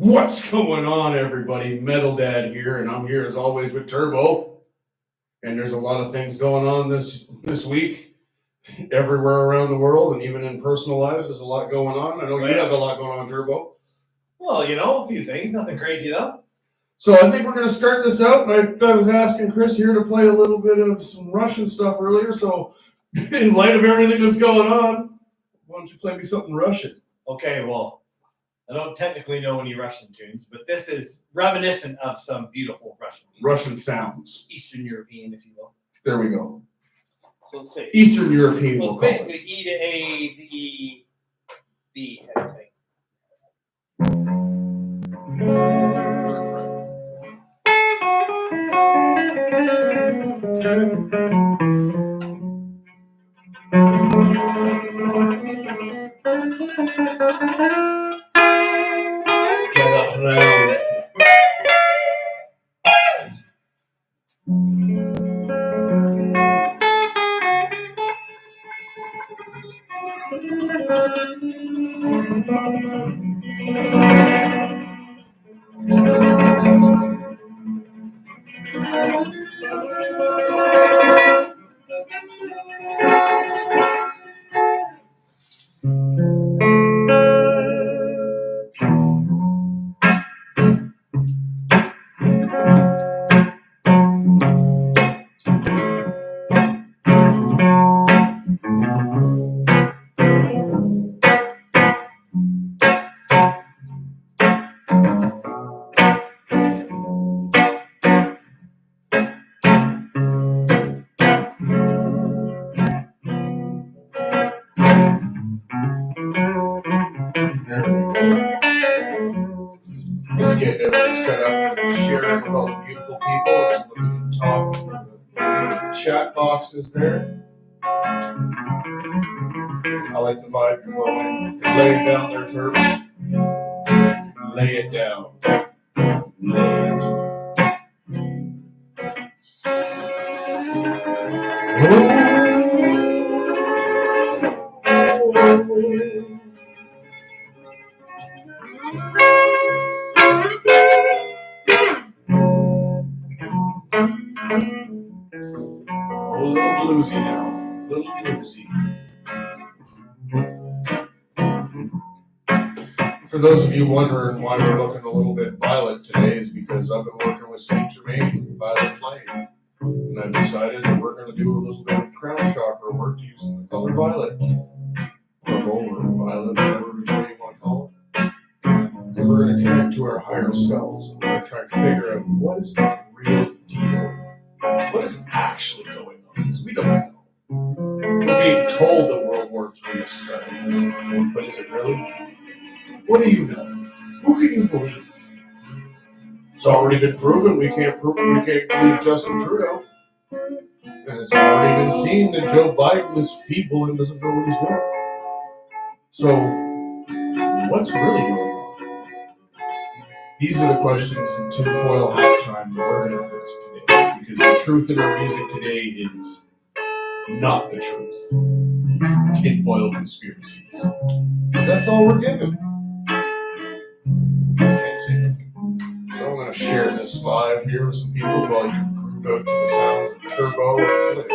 What's going on, everybody? Metal Dad here, and I'm here as always with Turbo. And there's a lot of things going on this week, everywhere around the world, and even in personal lives. There's a lot going on. I know you have a lot going on, Turbo. Well, a few things, nothing crazy though. So I think we're going to start this out. And I was asking Chris here to play a little bit of some Russian stuff earlier. So in light of everything that's going on, why don't you play me something Russian? Okay, well, I don't technically know any Russian tunes, but this is reminiscent of some beautiful Russian music. Russian sounds. Eastern European, if you will. There we go. So let's see. Eastern European. So it's basically E to A to E, B type of thing. Get around. Just getting everything set up, sharing with all the beautiful people. Just looking at Todd. The chat box is there. I like the vibe you're going. Lay it down there, Turks. Lay it down. Lay it. A little bluesy now. A little bluesy. For those of you wondering why we're looking a little bit violet today is because I've been working with Saint Germain with Violet Flame. And I've decided that we're going to do a little bit of crown chakra work using the color violet. Purple or violet, whatever you want to call it. And we're going to connect to our higher selves. And we're going to try and figure out what is the real deal. What is actually going on? Because we don't know. We're being told that World War III is starting. But is it really? What do you know? Who can you believe? It's already been proven we can't believe Justin Trudeau. And it's already been seen that Joe Biden is feeble and doesn't know what he's doing. So, what's really going on? These are the questions in tinfoil hat time that we're going to ask today. Because the truth in our music today is not the truth. It's tinfoil conspiracies. Because that's all we're given. I can't say anything. So I'm going to share this live here with some people while you groove out to the sounds of Turbo and Flip.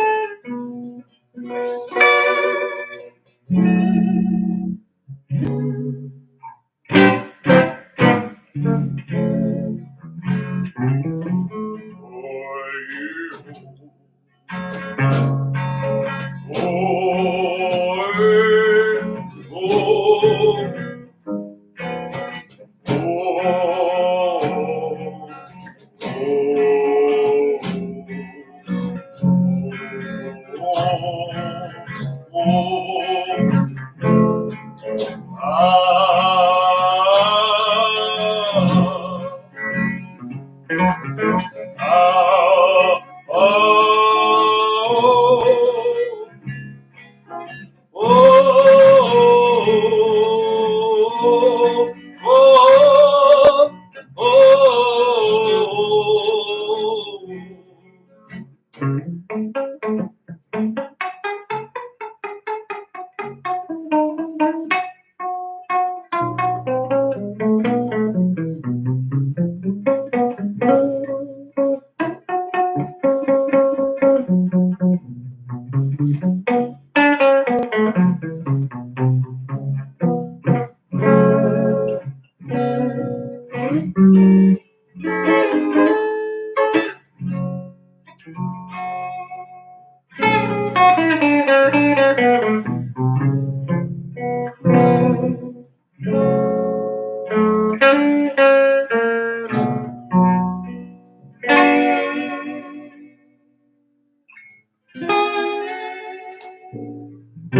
A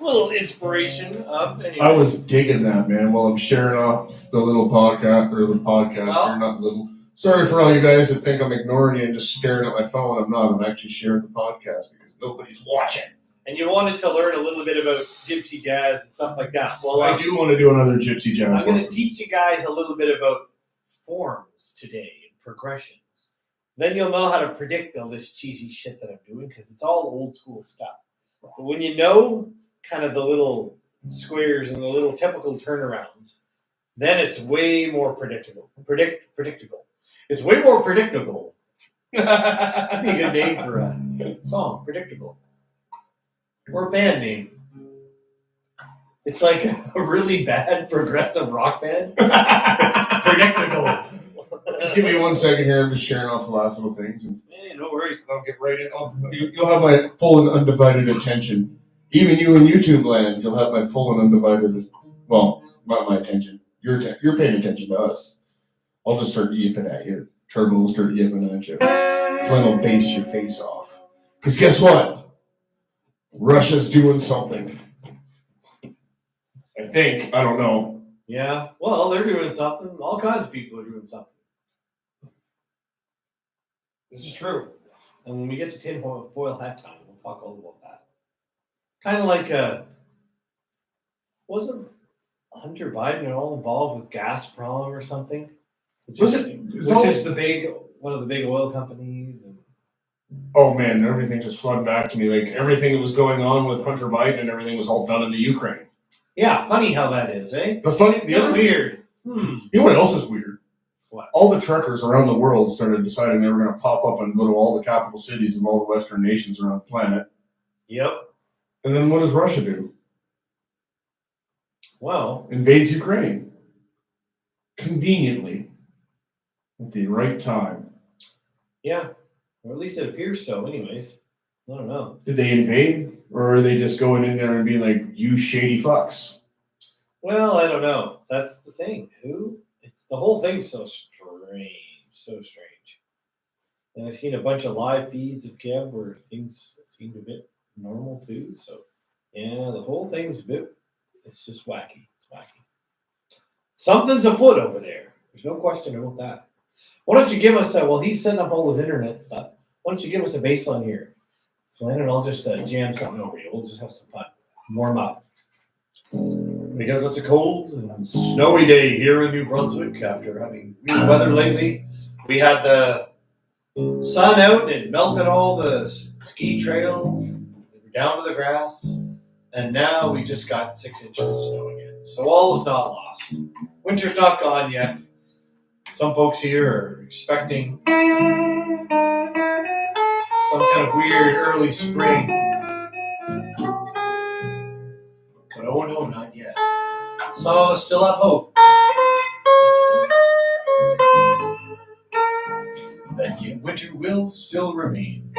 little inspiration up. Anyway. I was digging that, man, while I'm sharing off the little podcast, or the podcast. Well, You're not little. Sorry for all you guys that think I'm ignoring you and just staring at my phone. I'm not. I'm actually sharing the podcast because nobody's watching. And you wanted to learn a little bit about gypsy jazz and stuff like that. Well, I do want to do another gypsy jazz. I'm going to teach you guys a little bit about forms today and progressions. Then you'll know how to predict all this cheesy shit that I'm doing because it's all old school stuff. But when you know kind of the little squares and the little typical turnarounds, then it's way more predictable. Predictable. It's way more predictable. That'd be a good name for a song, Predictable. Or a band name. It's like a really bad progressive rock band. Predictable. Just give me 1 second here. I'm just sharing off the last little things. And Hey, no worries. I'll get right in. You'll have my full and undivided attention. Even you in YouTube land, you'll have my full and undivided. Well, not my attention. You're paying attention to us. I'll just start yipping at you. Turbo will start yipping at you. Flynn will base your face off. Because guess what? Russia's doing something. I think. I don't know. Yeah, well, they're doing something. All kinds of people are doing something. This is true. And when we get to tinfoil hat time, we'll talk all about that. Kind of like, wasn't Hunter Biden at all involved with Gazprom or something? Which is one of the big oil companies. And oh man, everything just flooded back to me. Like everything that was going on with Hunter Biden and everything was all done in the Ukraine. yeah, funny how that is, eh? The other Weird. You know what else is weird? What? All the truckers around the world started deciding they were going to pop up and go to all the capital cities of all the Western nations around the planet. Yep. And then what does Russia do? Well, Invades Ukraine. Conveniently. At the right time. yeah. Or at least it appears so, anyways. I don't know. Did they invade? Or are they just going in there and being like, you shady fucks? Well, I don't know. That's the thing. The whole thing's so strange. And I've seen a bunch of live feeds of Kev where things seem a bit normal too. So, yeah, the whole thing's it's just wacky. It's wacky. Something's afoot over there. There's no question about that. Why don't you give us while he's setting up all his internet stuff, why don't you give us a baseline here, Flynn, and I'll just jam something over you. We'll just have some fun. Warm up. Because it's a cold and snowy day here in New Brunswick after having weird weather lately. We had the sun out and it melted all the ski trails. They were down to the grass. And now we just got 6 inches of snow again. So all is not lost. Winter's not gone yet. Some folks here are expecting some kind of weird early spring. But oh no, not yet. Some of us still have hope that winter will still remain.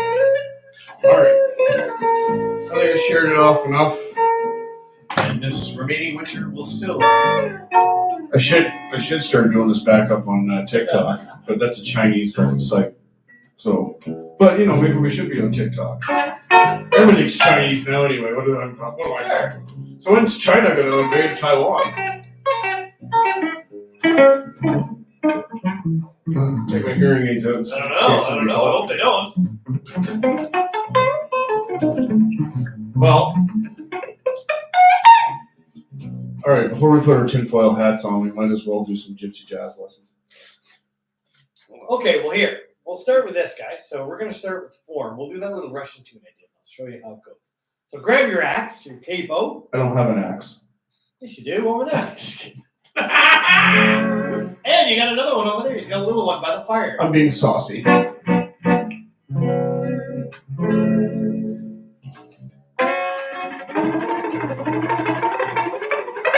Alright. I think I shared it off enough. And this remaining winter will still. I should start doing this back up on TikTok, but that's a Chinese fucking site. So, but you know, maybe we should be on TikTok. Everything's Chinese now anyway. What am I talking about? So when's China going to invade Taiwan? Take my hearing aids out. I don't know. I hope they don't. Well, all right. Before we put our tinfoil hats on, we might as well do some gypsy jazz lessons. Okay, well here we'll start with this, guys. So we're going to start with form. We'll do that little Russian tune I did. I'll show you how it goes. So grab your axe, your capo. I don't have an axe. Yes, you do over there. Just kidding. And you got another one over there. He's got a little one by the fire. I'm being saucy.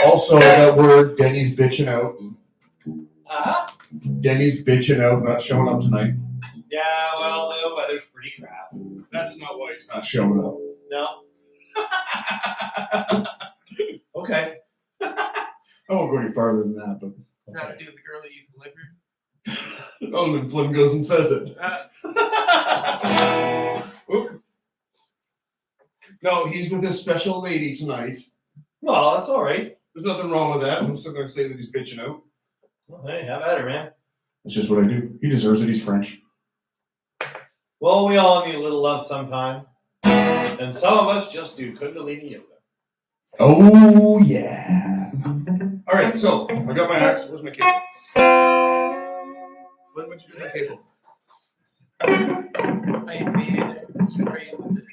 Also, that word, Denny's bitching out. Uh-huh. Denny's bitching out, not showing up tonight. Yeah, well, the weather's pretty crap. That's not why he's not showing up. No. Okay. I won't go any farther than that, but Does that have to do with the girl that used to live here? Oh, then Flynn goes and says it. Oop. No, he's with his special lady tonight. Well, that's all right. There's nothing wrong with that. I'm still going to say that he's bitching out. Well, hey, have at it, man. That's just what I do. He deserves it. He's French. Well, we all need a little love sometime. And some of us just do Kundalini yoga. Oh, yeah. All right, so I got my axe. Where's my cable? Flynn, what'd you do with my cable? I invaded Ukraine with it.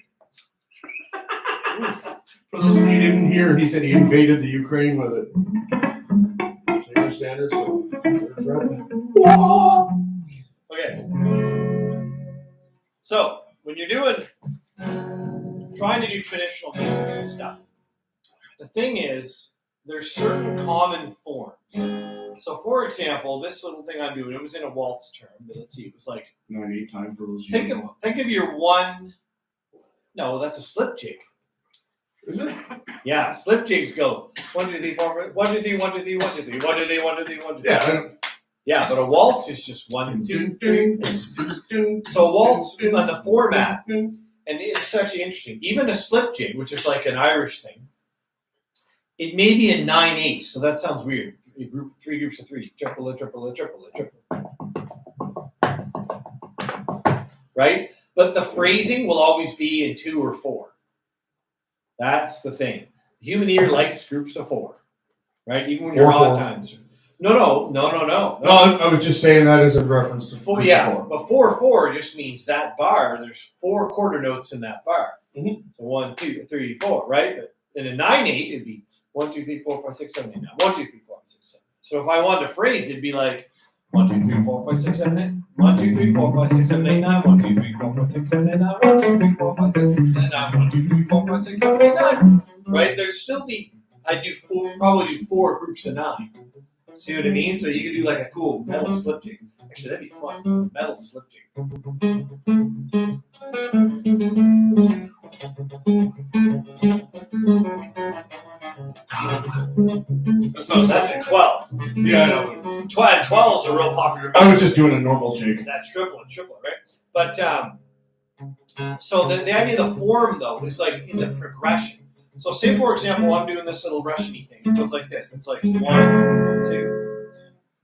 For those of you who didn't hear, he said he invaded the Ukraine with it. Same standard, so. Okay. So, when you're trying to do traditional music and stuff, the thing is, there's certain common forms. So, for example, this little thing I'm doing, it was in a waltz term, but let's see, it was like, 9/8 time for those. think of your one, no, that's a slip jig. Is it? Yeah, slip jigs go 1, 2, 3, 4, 1, 2, 3, 1, 2, 3, 1, 2, 3, 1, 2, 3, 1, 2, 3, 1, 2, 3. Yeah, I don't. Yeah, but a waltz is just 1, 2, 3. So a waltz on the format, and it's actually interesting. Even a slip jig, which is like an Irish thing, it may be a 9/8. So that sounds weird. Three groups of three. Triple, triple, triple, triple. Right? But the phrasing will always be in 2 or 4. That's the thing. The human ear likes groups of 4. Right? Even when you're odd times. No. No, I was just saying that as a reference to 4. Yeah, but 4/4 just means that bar. There's 4 quarter notes in that bar. Mm-hmm. So 1, 2, 3, 4, right? But in a 9/8, it'd be 1, 2, 3, 4, 5, 6, 7, 8, 9. 1, 2, 3, 4, 5, 6, 7. So if I wanted to phrase, it'd be like 1, 2, 3, 4, 5, 6, 7, 8. 1, 2, 3, 4, 5, 6, 7, 8, 9. 1, 2, 3, 4, 5, 6, 7, 8, 9. 1, 2, 3, 4, 5, 6, 7, 8, 9. 1, 2, 3, 4, 5, 6, 7, 8, 9. Right? There'd still be, probably do 4 groups of 9. See what I mean? So you could do like a cool metal slip jig. Actually, that'd be fun. Metal slip jig. That's a 12. Yeah, I know. 12 is a real popular. I was just doing a normal jig. That triple, right? But so the idea of the form though is like in the progression. So say for example, I'm doing this little Russian-y thing. It goes like this. It's like 1, 2,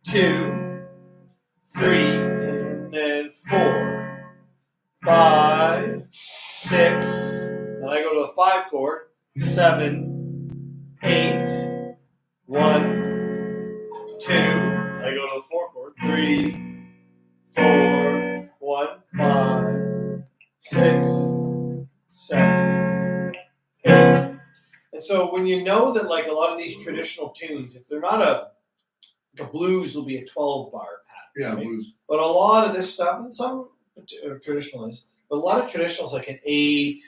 2, 3, and then 4, 5, 6. Then I go to the 5 chord. 7, 8, 1, 2. I go to the 4 chord. 3, 4, 1, 5, 6, 7, 8. And so when you know that like a lot of these traditional tunes, if they're not a blues will be a 12 bar pattern. Yeah, right? blues. But a lot of this stuff, and some traditional is, but a lot of traditional is like an 8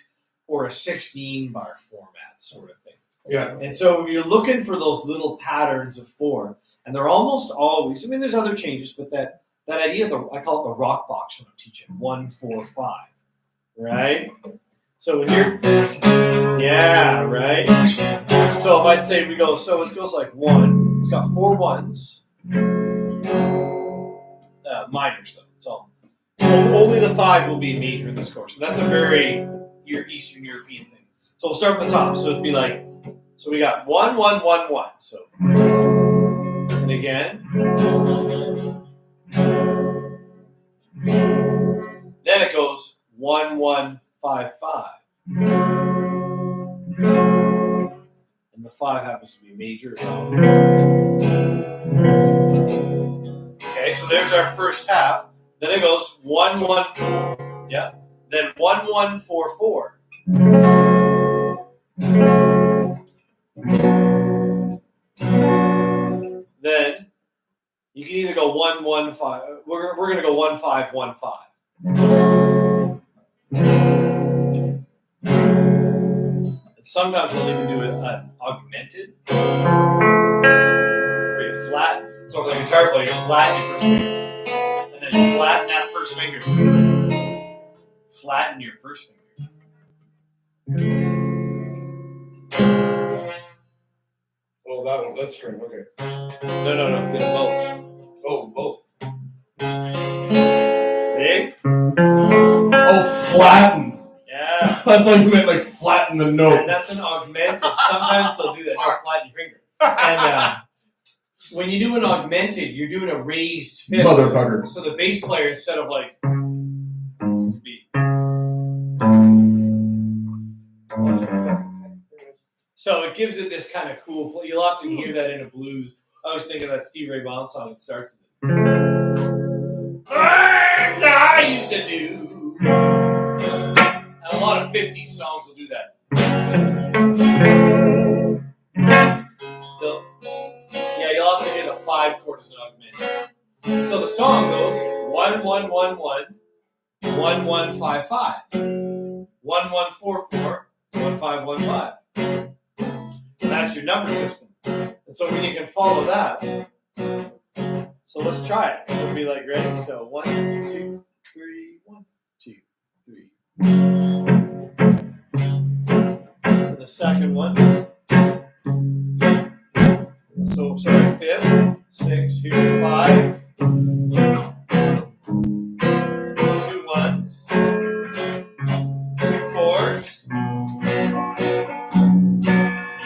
or a 16 bar format sort of thing. Yeah. And so you're looking for those little patterns of 4, and they're almost always, I mean, there's other changes, but that idea, I call it the rock box when I'm teaching, 1, 4, 5, right? So when you're, yeah, right? So if I'd say so it goes like 1, it's got 4 1s, minors though, so only the 5 will be major in this course. So that's a very Eastern European thing. So we'll start from the top. So it'd be like, so we got 1, 1, 1, 1. So, and again. Then it goes 1, 1, 5, 5. And the 5 happens to be major. Okay, so there's our first half. Then it goes 1, 1, 4. Yeah. Then 1, 1, 4, 4. Then you can either go 1, 1, 5. We're going to go 1, 5, 1, 5. And sometimes I'll even do an augmented. Where you flat. So with a guitar player, you flatten your first finger. And then flatten that first finger. Flatten your first finger. Well, that one, that's string, okay. No, we do both. flatten. Yeah. I thought you meant like flatten the And note. that's an augmented. Sometimes they'll do that. No, flatten your finger. And when you do an augmented, you're doing a raised fifth. Motherfucker. So the bass player, instead of like be. So it gives it this kind of cool flow. You'll often hear that in a blues. I was thinking of that Stevie Ray Vaughan song. It starts with things I used to do. And a lot of 50s songs will do that. You'll often hear the 5 chord as an augmented. So the song goes 1 1 1 1 1 1 5 5 1 1 4 4 1 5 1 5. That's your number system. And so when you can follow that, so let's try it. So it'll be like ready. So 1 2 3 1 2 3. And the second one. So sorry, fifth, 6, here, 5. 2 1s, 2 4s,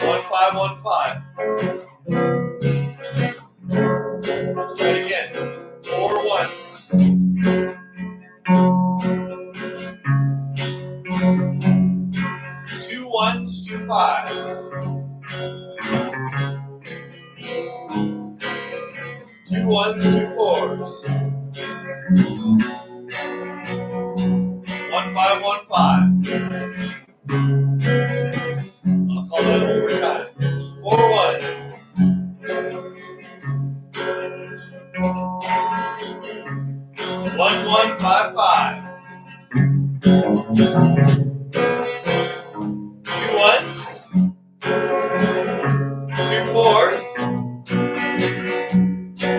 1 5 1 5. Let's try it again. 4 1s. 2 1s, 2 5s. 2 1s, 2 4s. 1 5 1 5. I'll call it overtime. 4 1s. 1 1 5 5. 2 1s. 2 4s.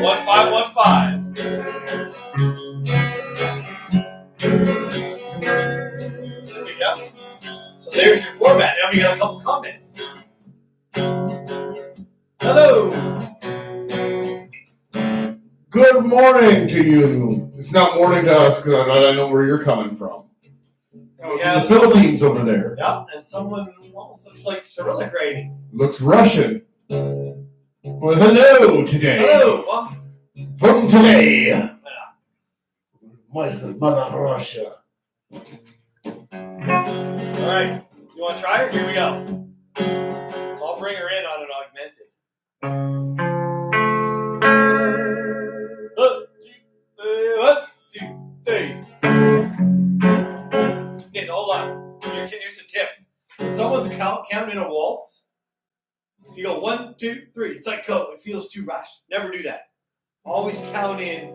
1 5 1 5. There we go. So there's your format. Now we got a couple comments. Hello. Good morning to you. It's not morning to us because I know where you're coming from. We The have Philippines over there. Yep, and someone almost looks like Cyrillic writing. Looks Russian. Well, hello today. Hello. From today. Mother Russia. All right. You want to try her? Here we go. So I'll bring her in on an augmented. 1 2 3. Okay, so hold on. Here's a tip. When someone's counting a waltz, you go 1 2 3. It's like it feels too rushed. Never do that. Always count in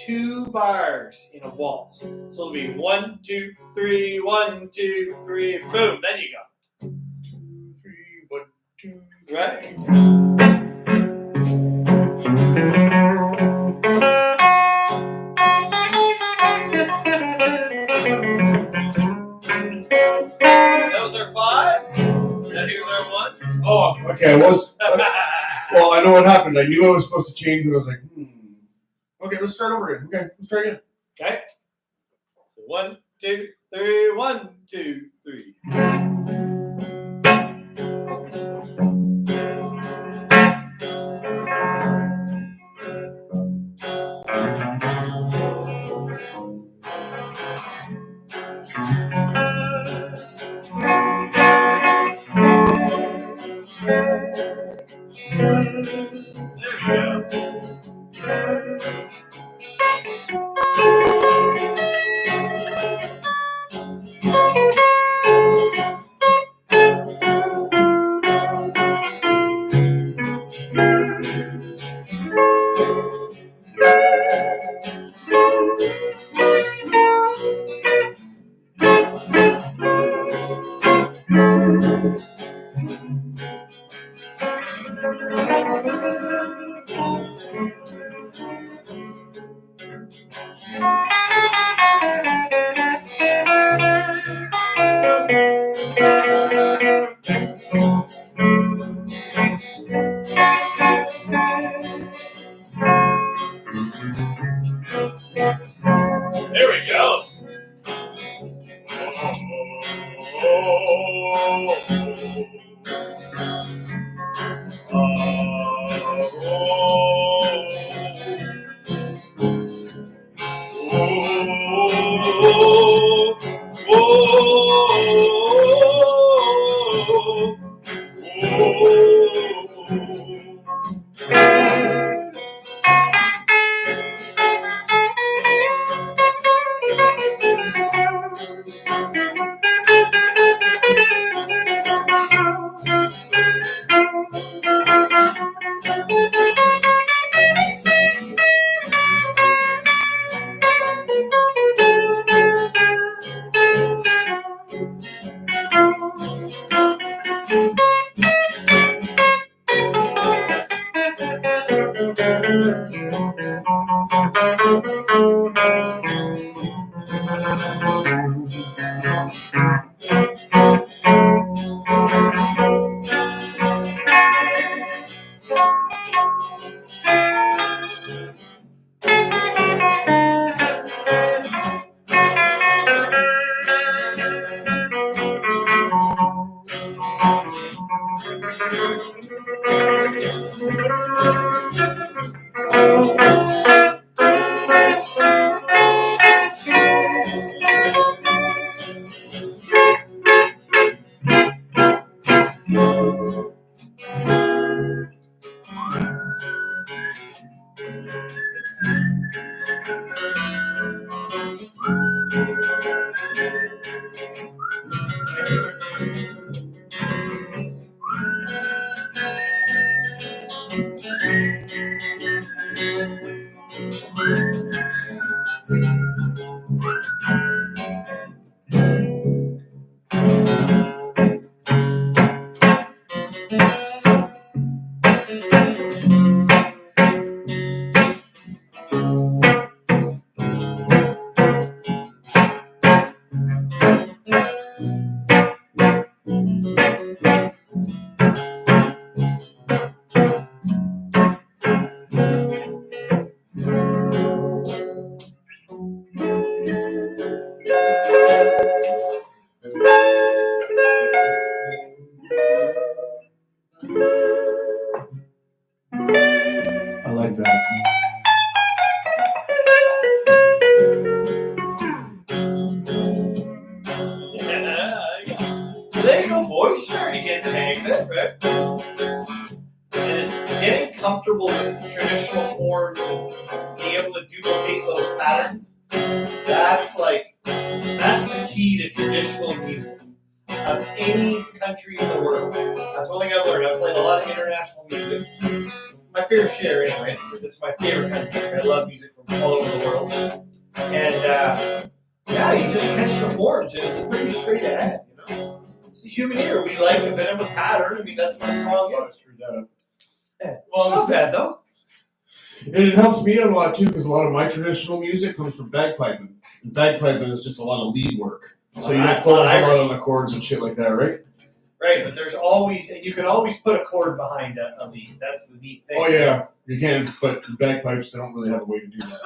2 bars in a waltz. So it'll be 1 2 3 1 2 3. Boom. Then you go. 2 3 1 2. Right? Those are 5. Now here's our 1. Oh, okay. Well, I know what happened. I knew I was supposed to change, but I was like, Okay, let's start over again. Okay, let's try again. Okay. So 1 2 3 1 2 3. There we go. There we go. I like that. There you go, boys. Sure, you get the hang of it, right? And it's getting comfortable with traditional forms and being able to duplicate those patterns. That's the key to traditional music of any country in the world. That's one thing I've learned. I've played a lot of international music. My fair share, anyway, because it's my favorite country. I love music from all over the world. And yeah, you just catch the forms, and it's pretty straight ahead, you know. It's the human ear. We like a bit of a pattern. I mean, that's what a song is. Yeah. Well, not bad though. And it helps me out a lot too, because a lot of my traditional music comes from bagpiping. And bagpiping is just a lot of lead work. So you have focus a lot on the chords and shit like that, right? Right, but there's always, and you can always put a chord behind a lead. That's the neat thing. Oh yeah, you can, but bagpipes, they don't really have a way to do that.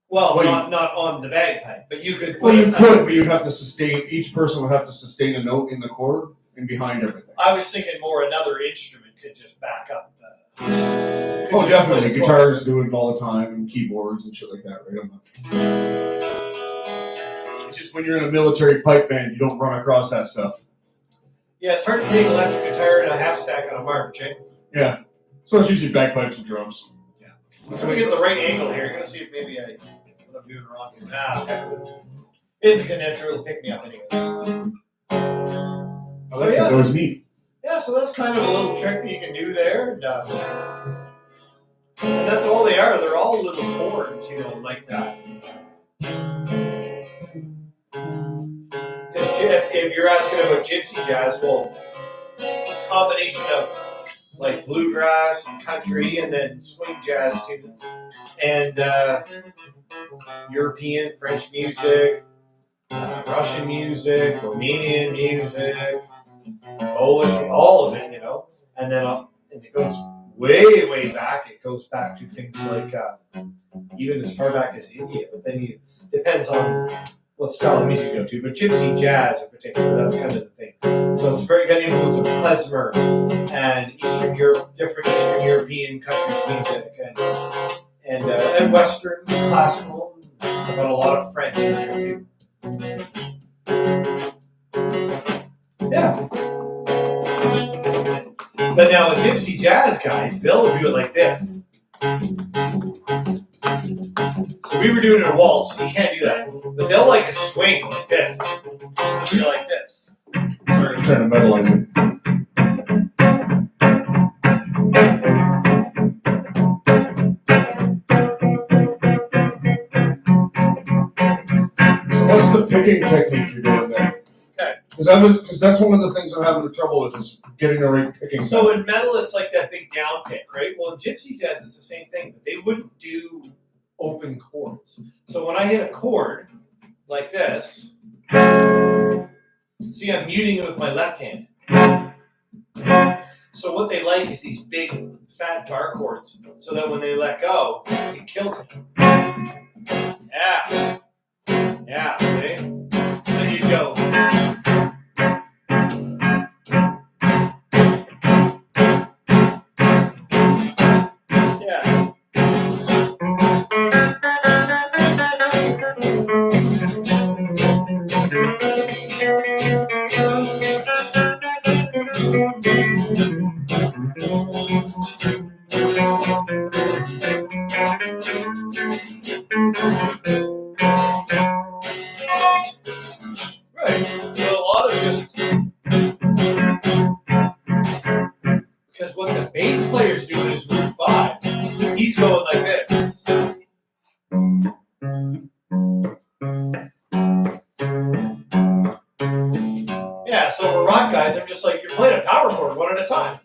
Well, not on the bagpipe, but you could. Well, you could, but you'd have to sustain, each person would have to sustain a note in the chord and behind everything. I was thinking more another instrument could just back up the. Oh, definitely. Guitars do it all the time, and keyboards and shit like that, right? It's just when you're in a military pipe band, you don't run across that stuff. Yeah, it's hard to take electric guitar and a half stack on a march, eh? Yeah. So it's usually bagpipes and drums. Yeah. So we get the right angle here. You're gonna see if maybe what I'm doing wrong here. Heck with it. It's a condenser. It'll pick me up anyway. I like it. That was neat. Yeah, so that's kind of a little trick that you can do there. And that's all they are. They're all little chords, you know, like that. If you're asking about gypsy jazz, well, it's a combination of like bluegrass and country and then swing jazz tunes and European, French music, Russian music, Romanian music, Polish, all of it, you know. And then and it goes way, way back. It goes back to things like even as far back as India. But then it depends on what style of music you go to, but gypsy jazz in particular, that's kind of the thing. So it's very got influence of klezmer and Eastern Europe, different Eastern European countries' music, and Western classical, but a lot of French in there too. Yeah. But now the gypsy jazz guys, they'll do it like this. So we were doing a waltz, and you can't do that. But they'll like a swing like this. So you're like this. Sorry, I'm trying to metalize it. So what's the picking technique you're doing there? Okay. Because that's one of the things I'm having the trouble with is getting the right picking. So in metal, it's like that big down pick, right? Well, in gypsy jazz, it's the same thing, but they wouldn't do open chords. So when I hit a chord like this, see, I'm muting it with my left hand. So what they like is these big, fat bar chords, so that when they let go, it kills it. Yeah. Yeah, see? So you go. Yeah. Right. So a lot of just because what the bass player's doing is root 5. He's going like this. Yeah, so for rock guys, I'm just like, you're playing a power chord one at a time.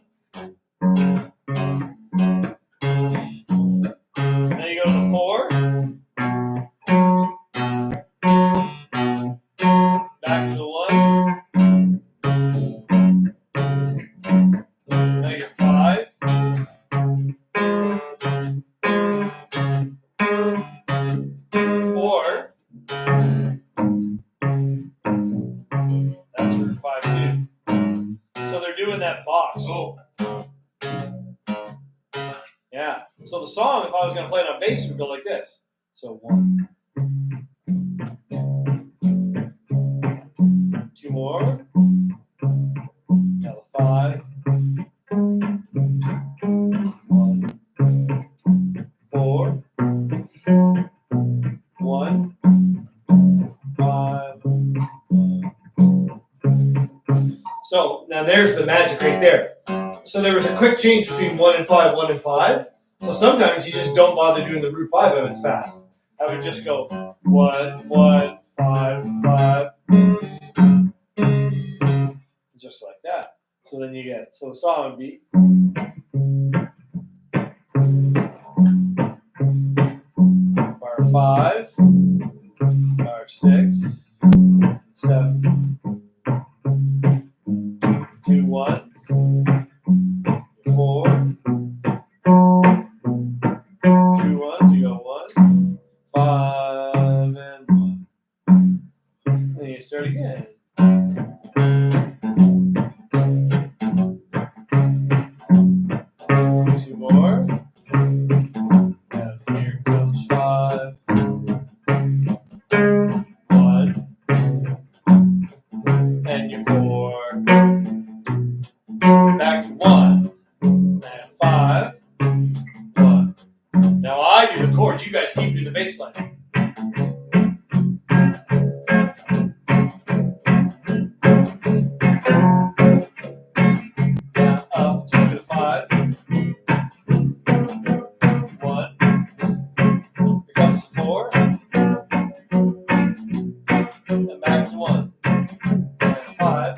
Now you go to 4. Back to the 1. Now you're 5. Or that's root 5 too. So they're doing that box. Oh. Yeah. So the song, if I was going to play it on bass, would go like this. So 1. 2 more. Now the 5. 1. 4. 1. 5. 1. So now there's the magic right there. So there was a quick change between 1 and 5, 1 and 5. So sometimes you just don't bother doing the root 5 if it's fast. I would just go 1, 1, 5, 5. Just like that. So then you get, so the song would be. Bar 5, bar 6, 7, 2 ones, 4, 2 ones, you go 1, 5, and 1. Then you start again. 2 more. And here comes 5. 1. And your 4. Back to 1. And 5. 1. Now I do the chords. You guys keep doing the bass line. Now up to the 5. 1. Here comes the 4. And back to 1. And 5.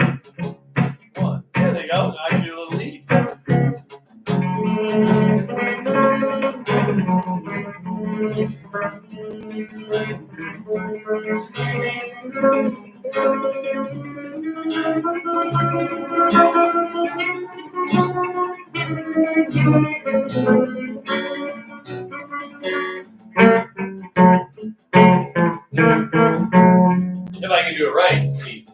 1. There they go. Now I can do a little lead. If I can do it right, geez.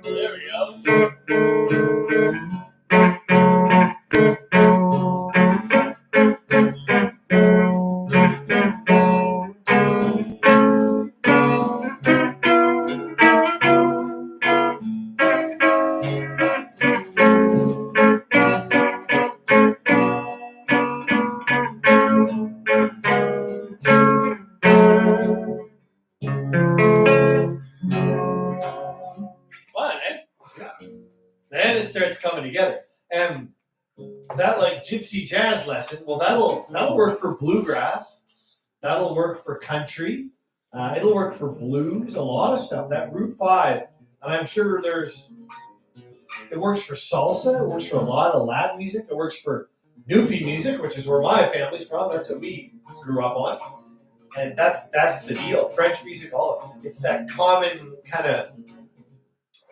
There we go. Fun, eh? Yeah. Then it starts coming together. And that like gypsy jazz lesson, well, that'll work for bluegrass. That'll work for country. It'll work for blues, a lot of stuff. That Route 5, and I'm sure it works for salsa, it works for a lot of Latin music, it works for Newfie music, which is where my family's from. That's what we grew up on. And that's the deal. French music, all of it. It's that common kind of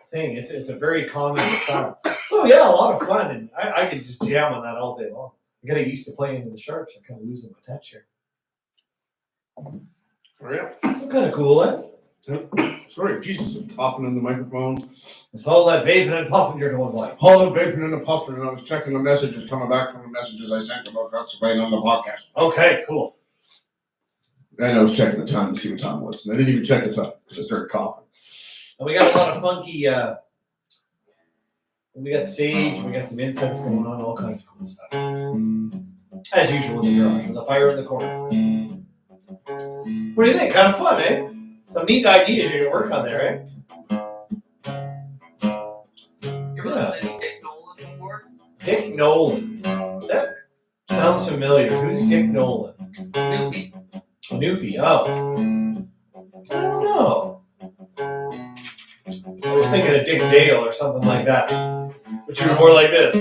thing. It's a very common style. So yeah, a lot of fun, and I could just jam on that all day long. I'm getting used to playing in the sharps. I'm kind of losing my touch here. Oh, yeah. So kind of cool, eh? Sorry, Jesus, I'm coughing in the microphone. It's all that vaping and puffing you're doing, like. All the vaping and the puffing, and I was checking the messages coming back from the messages I sent about constipating on the podcast. Okay, cool. And I was checking the time to see what time it was. And I didn't even check the time because I started coughing. And we got a lot of funky. We got sage. We got some incense going on. All kinds of cool stuff. As usual in the garage with a fire in the corner. What do you think? Kind of fun, eh? Some neat ideas you can work on there, eh? You ever listen to any Dick Nolan before? Dick Nolan. That sounds familiar. Who's Dick Nolan? Newfie. Newfie. Oh. I don't know. I was thinking of Dick Dale or something like that. Which would be more like this.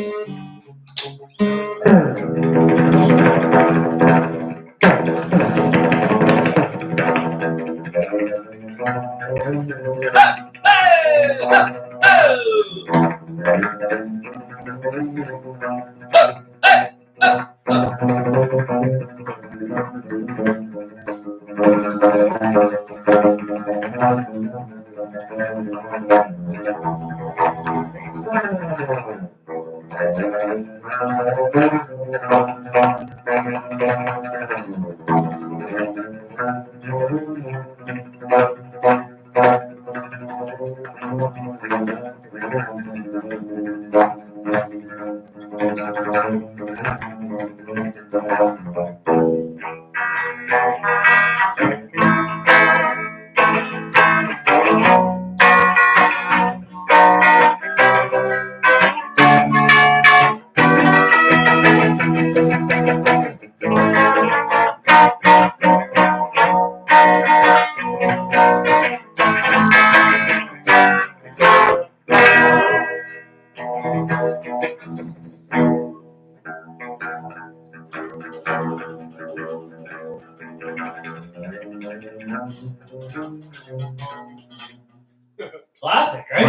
Classic, right?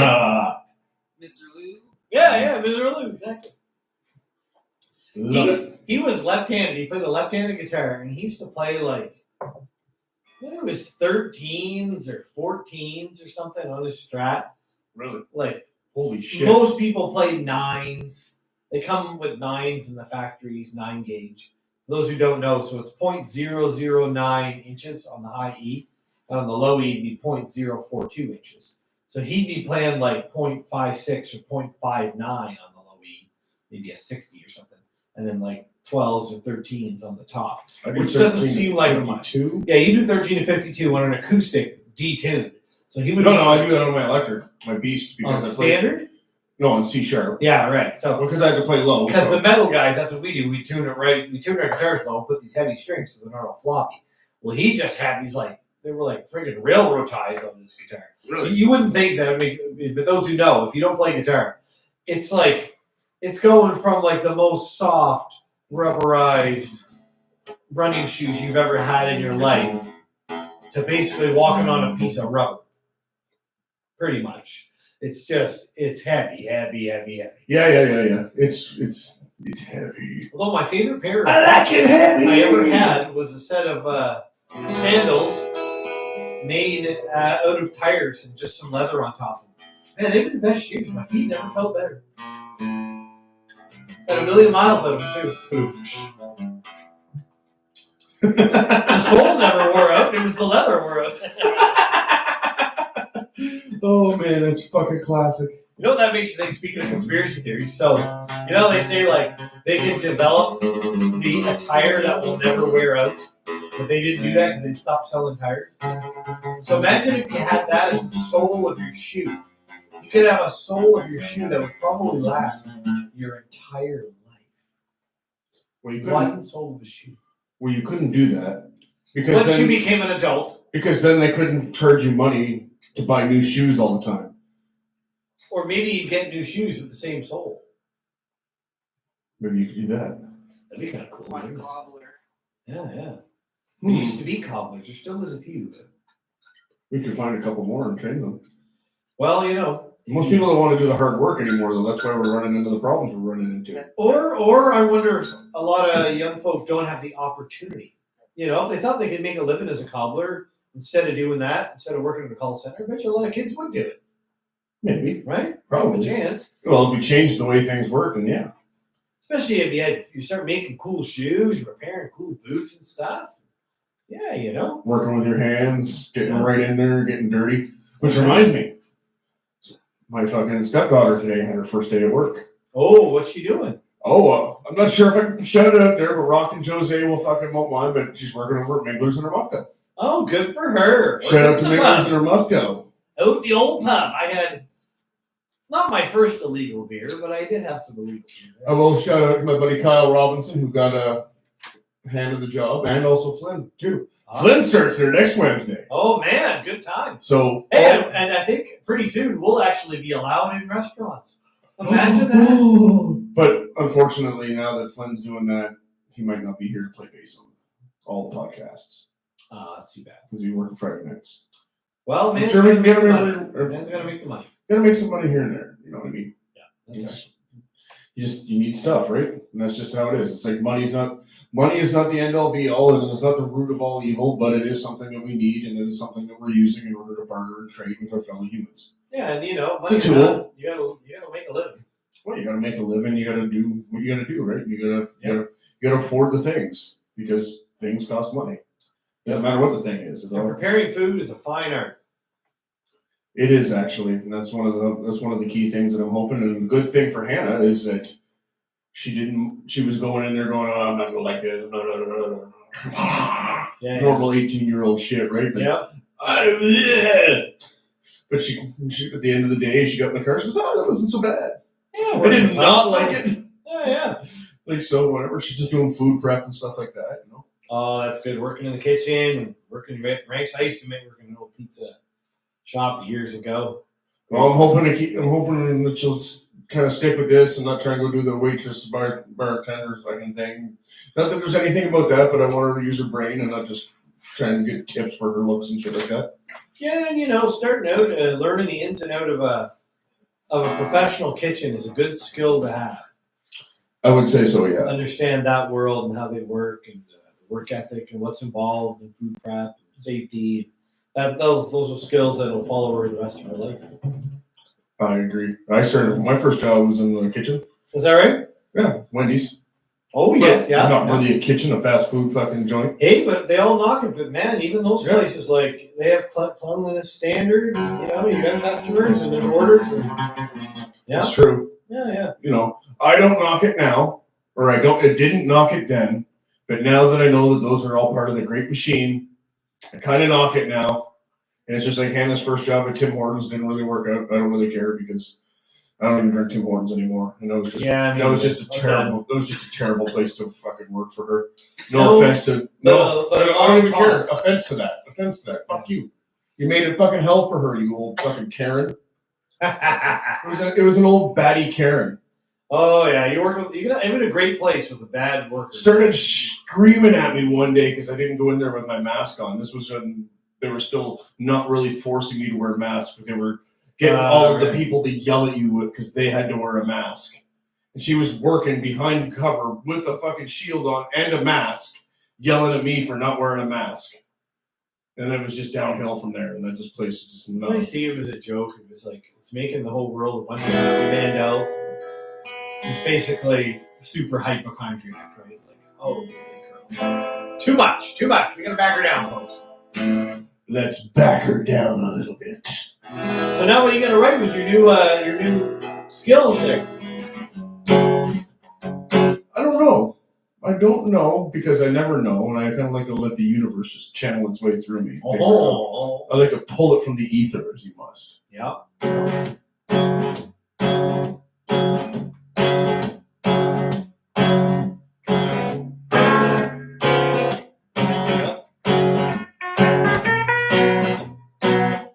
Mr. Lou. Yeah, Mr. Lou, exactly. He was left-handed. He played a left-handed guitar, and he used to play like, I think it was 13s or 14s or something on his Strat. Really? Like, Holy shit. most people play 9s. They come with 9s in the factories, 9 gauge. For those who don't know, so it's 0.009 inches on the high E, and on the low E, it'd be 0.042 inches. So he'd be playing like 0.56 or 0.59 on the low E, maybe a 60 or something, and then like 12s or 13s on the top, which doesn't seem like much. Yeah, you do 13 to 52 on an acoustic detuned. So he would. No, I do that on my electric, my Beast. On standard? No, on C sharp. Yeah, right. So because I had to play low. Because the metal guys, that's what we do. We tune it right. We tune our guitars low and put these heavy strings so they're not all floppy. Well, he just had these like, they were like friggin' railroad ties on this guitar. Really? You wouldn't think that would make, but those who know, if you don't play guitar, it's like, it's going from like the most soft, rubberized running shoes you've ever had in your life to basically walking on a piece of rubber. pretty much. It's heavy. Yeah. It's heavy. Although my favorite pair I like it heavy. I ever had was a set of sandals made out of tires and just some leather on top of them. Man, they were the best shoes. My feet never felt better. Got a million miles out of them too. The sole never wore out. It was the leather wore out. Oh man, it's fucking classic. You know what that makes you think? Speaking of conspiracy theories, so you know they say like they can develop the attire that will never wear out, but they didn't do that because they stopped selling tires. So imagine if you had that as the sole of your shoe. You could have a sole of your shoe that would probably last your entire life. Well, you One sole of a shoe. Well, you couldn't do that because Once you became an adult, because then they couldn't charge you money to buy new shoes all the time. or maybe you get new shoes with the same sole. Maybe you could do that. That'd be kind of cool. One wouldn't it? cobbler. Yeah. There used to be cobblers. There still is a few. We could find a couple more and train them. Well, you know. Most people don't want to do the hard work anymore, though. That's why we're running into the problems we're running into. Or I wonder if a lot of young folk don't have the opportunity. You know, if they thought they could make a living as a cobbler instead of doing that, instead of working in a call center, I bet you a lot of kids would do it. Maybe. Right? Probably. A chance. Well, if we change the way things work, then yeah. Especially if you start making cool shoes, repairing cool boots and stuff. Yeah, you know. Working with your hands, getting right in there, getting dirty. Which reminds me, my fucking stepdaughter today had her first day at work. Oh, what's she doing? Oh, I'm not sure if I can shout it out there, but Rock and Jose will fucking won't mind, but she's working over at Mingler's in her Mufco. Oh, good for her. Shout out to Mingler's in her Mufco. Out the old pub. I had not my first illegal beer, but I did have some illegal beer. I will shout out to my buddy Kyle Robinson, who got a hand of the job, and also Flynn, too. Flynn starts there next Wednesday. Oh, man, good times. So, and I think pretty soon we'll actually be allowed in restaurants. Imagine that. But unfortunately, now that Flynn's doing that, he might not be here to play bass on all the podcasts. That's too bad. Because he's working Friday nights. Well, man, sure we can get him man's got to make the money. Gotta make some money here and there. You know what I mean? Yeah, that's right. You need stuff, right? And that's just how it is. It's like money is not the end all be all, and it's not the root of all evil, but it is something that we need, and it is something that we're using in order to barter and trade with our fellow humans. Yeah, and you know, It's a tool. You gotta make a living. Well, you gotta make a living. You gotta do what you gotta do, right? You gotta afford the things because things cost money. Doesn't matter what the thing is. And preparing food is a fine art. It is actually, and that's one of the key things that I'm hoping. And the good thing for Hannah is that she was going in there going, oh, I'm not gonna like this. Normal 18-year-old shit, right? Yeah. But she at the end of the day, she got in the car. She goes, "Oh, that wasn't so bad. Yeah, I did not like it." Yeah. Like so, whatever. She's just doing food prep and stuff like that, you know. Oh, that's good. Working in the kitchen, working with ranks. I used to work in an old pizza shop years ago. Well, I'm hoping that she'll kind of stick with this and not try and go do the waitress bartender fucking thing. Not that there's anything about that, but I want her to use her brain and not just trying to get tips for her looks and shit like that. Yeah, and starting out, learning the ins and out of a professional kitchen is a good skill to have. I would say so, yeah. Understand that world and how they work and work ethic and what's involved in food prep and safety. Those are skills that will follow her the rest of her life. I agree. My first job was in the kitchen. Is that right? Yeah, Wendy's. Oh, yes, yeah. Not really a kitchen, a fast food fucking joint. Hey, but they all knock it. But man, even those places, like, they have cleanliness standards. You got customers and there's orders. And, yeah. It's true. Yeah. I don't knock it now, or it didn't knock it then. But now that I know that those are all part of the great machine, I kind of knock it now. And it's just like Hannah's first job at Tim Hortons didn't really work out. I don't really care because I don't even drink Tim Hortons anymore. And that was just a terrible place to fucking work for her. No offense to I don't even care. Offense to that. Fuck you. You made it fucking hell for her, you old fucking Karen. It was an old batty Karen. Oh yeah, I'm in a great place with a bad worker. Started screaming at me one day because I didn't go in there with my mask on. This was when they were still not really forcing me to wear masks, but get all of the right. people to yell at you because they had to wear a mask. And she was working behind cover with a fucking shield on and a mask, yelling at me for not wearing a mask. And then it was just downhill from there. And that just place was just When I nuts. see it was a joke, it was like it's making the whole world a bunch of happy Mandels. It's basically super hypochondriac, right? Like, oh, girl. Too much. We gotta back her down, folks. Let's back her down a little bit. So now what are you gonna write with your new skills there? I don't know because I never know, and I kind of like to let the universe just channel its way through me. Oh. I like to pull it from the ether, as you must. Yeah. I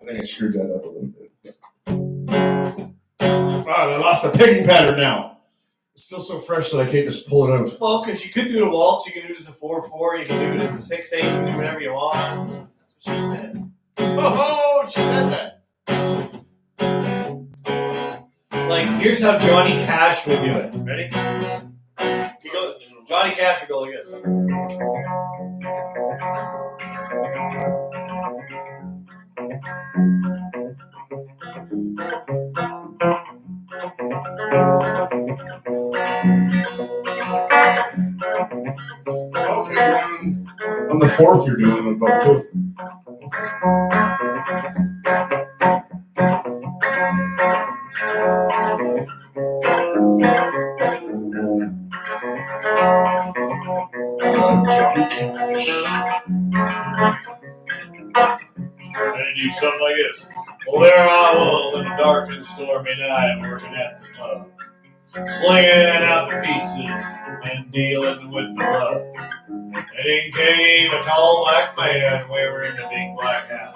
think I screwed that up a little bit. I lost the picking pattern now. It's still so fresh that I can't just pull it out. Well, because you could do the waltz, you can do it as a 4/4, you can do it as a 6/8, you can do whatever you want. That's what she said. Oh, she said that. Like, here's how Johnny Cash would do it. Ready? He goes, Johnny Cash would go like this. Okay, you're doing. On the fourth, you're doing them both too. Johnny Cash. And he do something like this. Well, there I was on a dark and stormy night working at the pub, slinging out the pizzas and dealing with the bug. And in came a tall black man wearing a big black hat.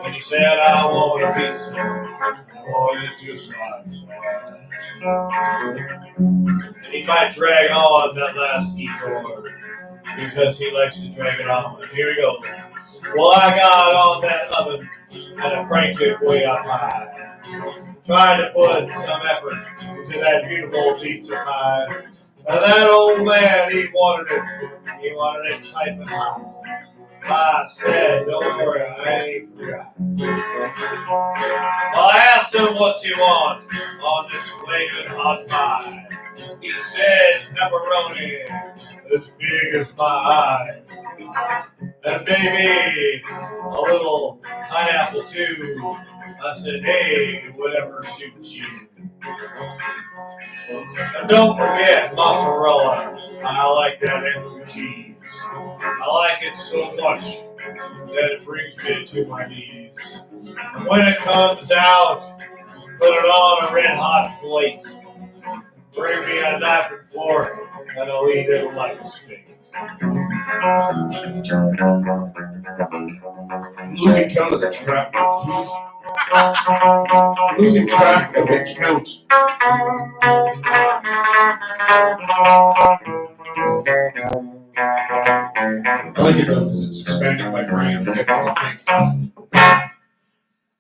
And he said, I want a pizza. Boy, it just like that. And he might drag on that last E-chord because he likes to drag it on. And here he goes. Well, I got on that oven and I cranked it way up high, trying to put some effort into that beautiful pizza pie. And that old man, he wanted it piping hot. I said, don't worry, I ain't forgot. Well, I asked him what's he want on this flaming hot pie. He said pepperoni as big as my eyes. And maybe a little pineapple too. I said, hey, whatever suits you. And don't forget mozzarella. I like that extra cheese. I like it so much that it brings me to my knees. And when it comes out, put it on a red hot plate. Bring me a knife and fork, and I'll eat it like a steak. Losing count of the track. Losing track of the count. I like it though because it's expanding my brain to get me to think.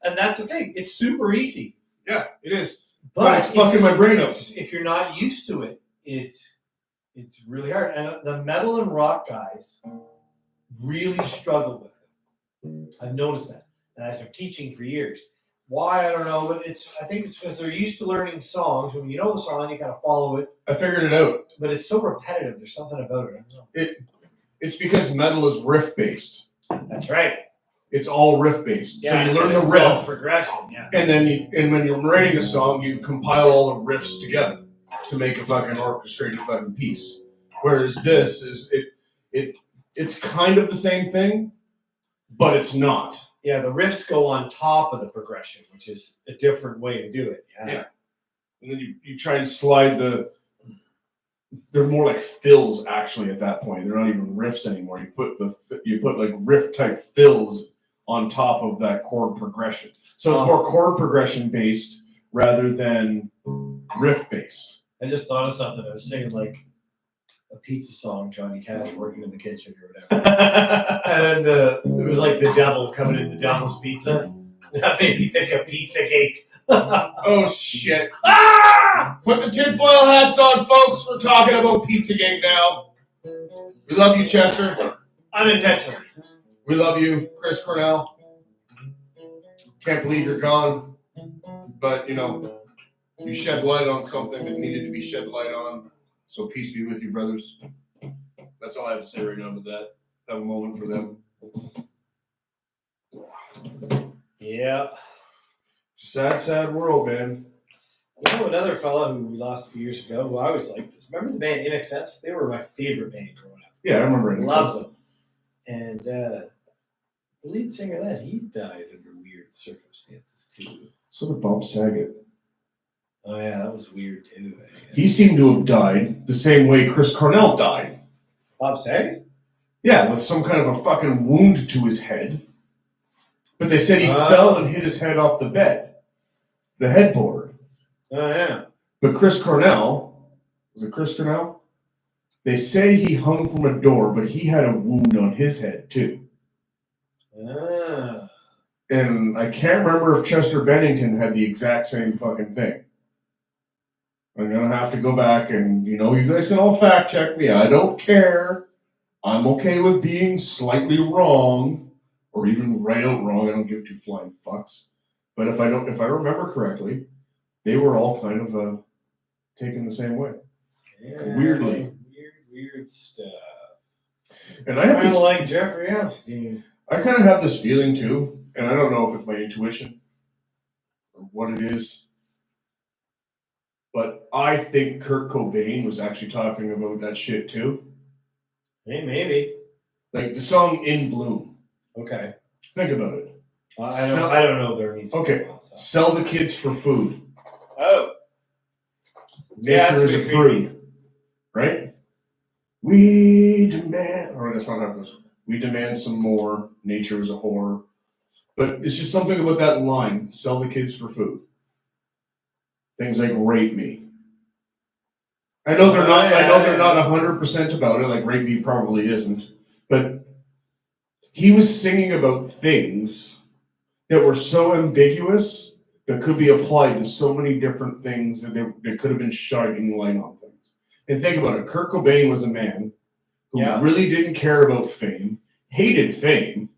And that's the thing. It's super easy. Yeah, it is. But it's fucking my brain up. If you're not used to it, it's really hard. And the metal and rock guys really struggle with it. I've noticed that. And I've been teaching for years. Why, I don't know, but I think it's because they're used to learning songs. When you know the song, you gotta follow it. I figured it out. But it's so repetitive. There's something about it. I don't know. It's because metal is riff based. That's right. It's all riff based. Yeah, so you learn the it's riff, progression. Yeah. and then when you're writing a song, you compile all the riffs together to make a fucking orchestrated fucking piece. Whereas this is it's kind of the same thing, but it's not. Yeah, the riffs go on top of the progression, which is a different way to do it. Yeah. And then you try and slide they're more like fills actually at that point. They're not even riffs anymore. You put like riff type fills on top of that chord progression. So it's more chord progression based rather than riff based. I just thought of something. I was singing like a pizza song, Johnny Cash working in the kitchen or whatever. And then it was like the devil coming in the devil's pizza. That made me think of Pizzagate. Oh shit! Ah! Put the tinfoil hats on, folks. We're talking about Pizzagate now. We love you, Chester. Unintentionally. We love you, Chris Cornell. Can't believe you're gone, but you shed light on something that needed to be shed light on. So peace be with you, brothers. That's all I have to say right now about that. Have a moment for them. Yeah. It's a sad, sad world, man. You know another fella who we lost a few years ago who I always liked was, remember the band INXS? They were my favorite band growing up. Yeah, I remember it. Love them. And the lead singer of that, he died under weird circumstances too. So did Bob Saget. Oh yeah, that was weird too. He seemed to have died the same way Chris Cornell died. Bob Saget? Yeah, with some kind of a fucking wound to his head. But they said he fell and hit his head off the bed. The headboard. Oh yeah. But Chris Cornell, was it Chris Cornell? They say he hung from a door, but he had a wound on his head too. Ah. And I can't remember if Chester Bennington had the exact same fucking thing. I'm going to have to go back and, you guys can all fact check me. I don't care. I'm okay with being slightly wrong or even right out wrong. I don't give two flying fucks. But if I remember correctly, they were all kind of taken the same way. Yeah, Weirdly. Weird stuff. And I have Kind this, of like Jeffrey Epstein. I kind of have this feeling too, and I don't know if it's my intuition or what it is, but I think Kurt Cobain was actually talking about that shit too. Hey, maybe. Like the song "In Bloom." Okay. Think about it. I don't know their music. Okay. Sell the kids for food. Oh. Nature is a prude. Right? We demand. Or that's not how it goes. We demand some more. Nature is a whore. But it's just something about that line. Sell the kids for food. Things like rape me. I know they're not. I know they're not 100% about it. Like rape me probably isn't. But he was singing about things that were so ambiguous that could be applied to so many different things that they could have been shining light on things. And think about it. Kurt Cobain was a man who really didn't care about fame, hated fame,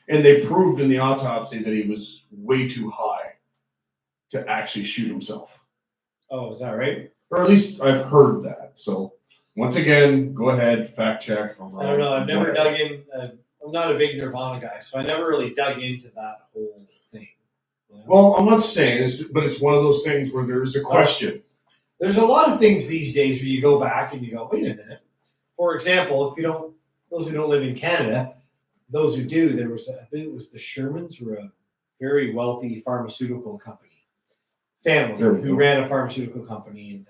and they proved in the autopsy that he was way too high to actually shoot himself. Oh, is that right? Or at least I've heard that. So once again, go ahead, fact check. I don't know. I've never dug in. I'm not a big Nirvana guy, so I never really dug into that whole thing. You know? Well, I'm not saying, but it's one of those things where there's a question. There's a lot of things these days where you go back and you go, wait a minute. For example, those who don't live in Canada, those who do, I think it was the Shermans were a very wealthy pharmaceutical family who ran a pharmaceutical company, and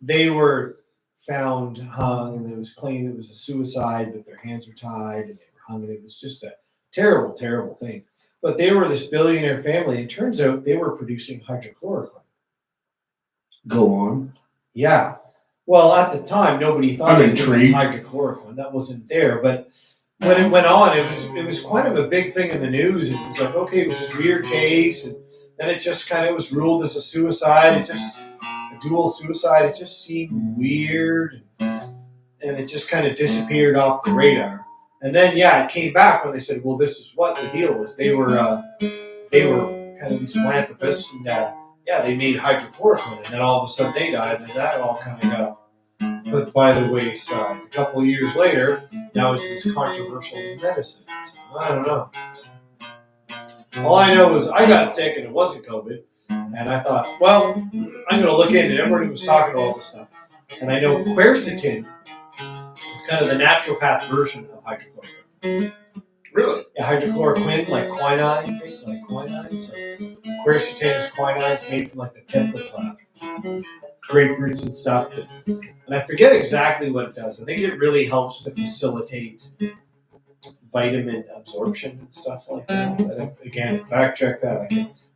they were found hung, and it was claimed it was a suicide, but their hands were tied and they were hung, and it was just a terrible, terrible thing. But they were this billionaire family, and it turns out they were producing hydrochloroquine. Go on. Yeah. Well, at the time, nobody thought I'm of intrigued. Hydrochloroquine. That wasn't there. But when it went on, it was kind of a big thing in the news. It was like, okay, it was this weird case, and then it just kind of was ruled as a suicide. A dual suicide. It just seemed weird, and it just kind of disappeared off the radar. And then, it came back when they said, well, this is what the deal was. They were kind of these philanthropists, and they made hydrochloroquine, and then all of a sudden they died, and that all kind of got put by the wayside. A couple of years later, now it's this controversial medicine. So, I don't know. All I know is I got sick, and it wasn't COVID, and I thought, well, I'm going to look in, and everybody was talking about all this stuff. And I know quercetin is kind of the naturopath version of hydrochloroquine. Really? Yeah, hydrochloroquine, like quinine, So quercetin is quinine. It's made from like the 10th of grapefruits and stuff. And I forget exactly what it does. I think it really helps to facilitate vitamin absorption and stuff like that. Again, fact check that.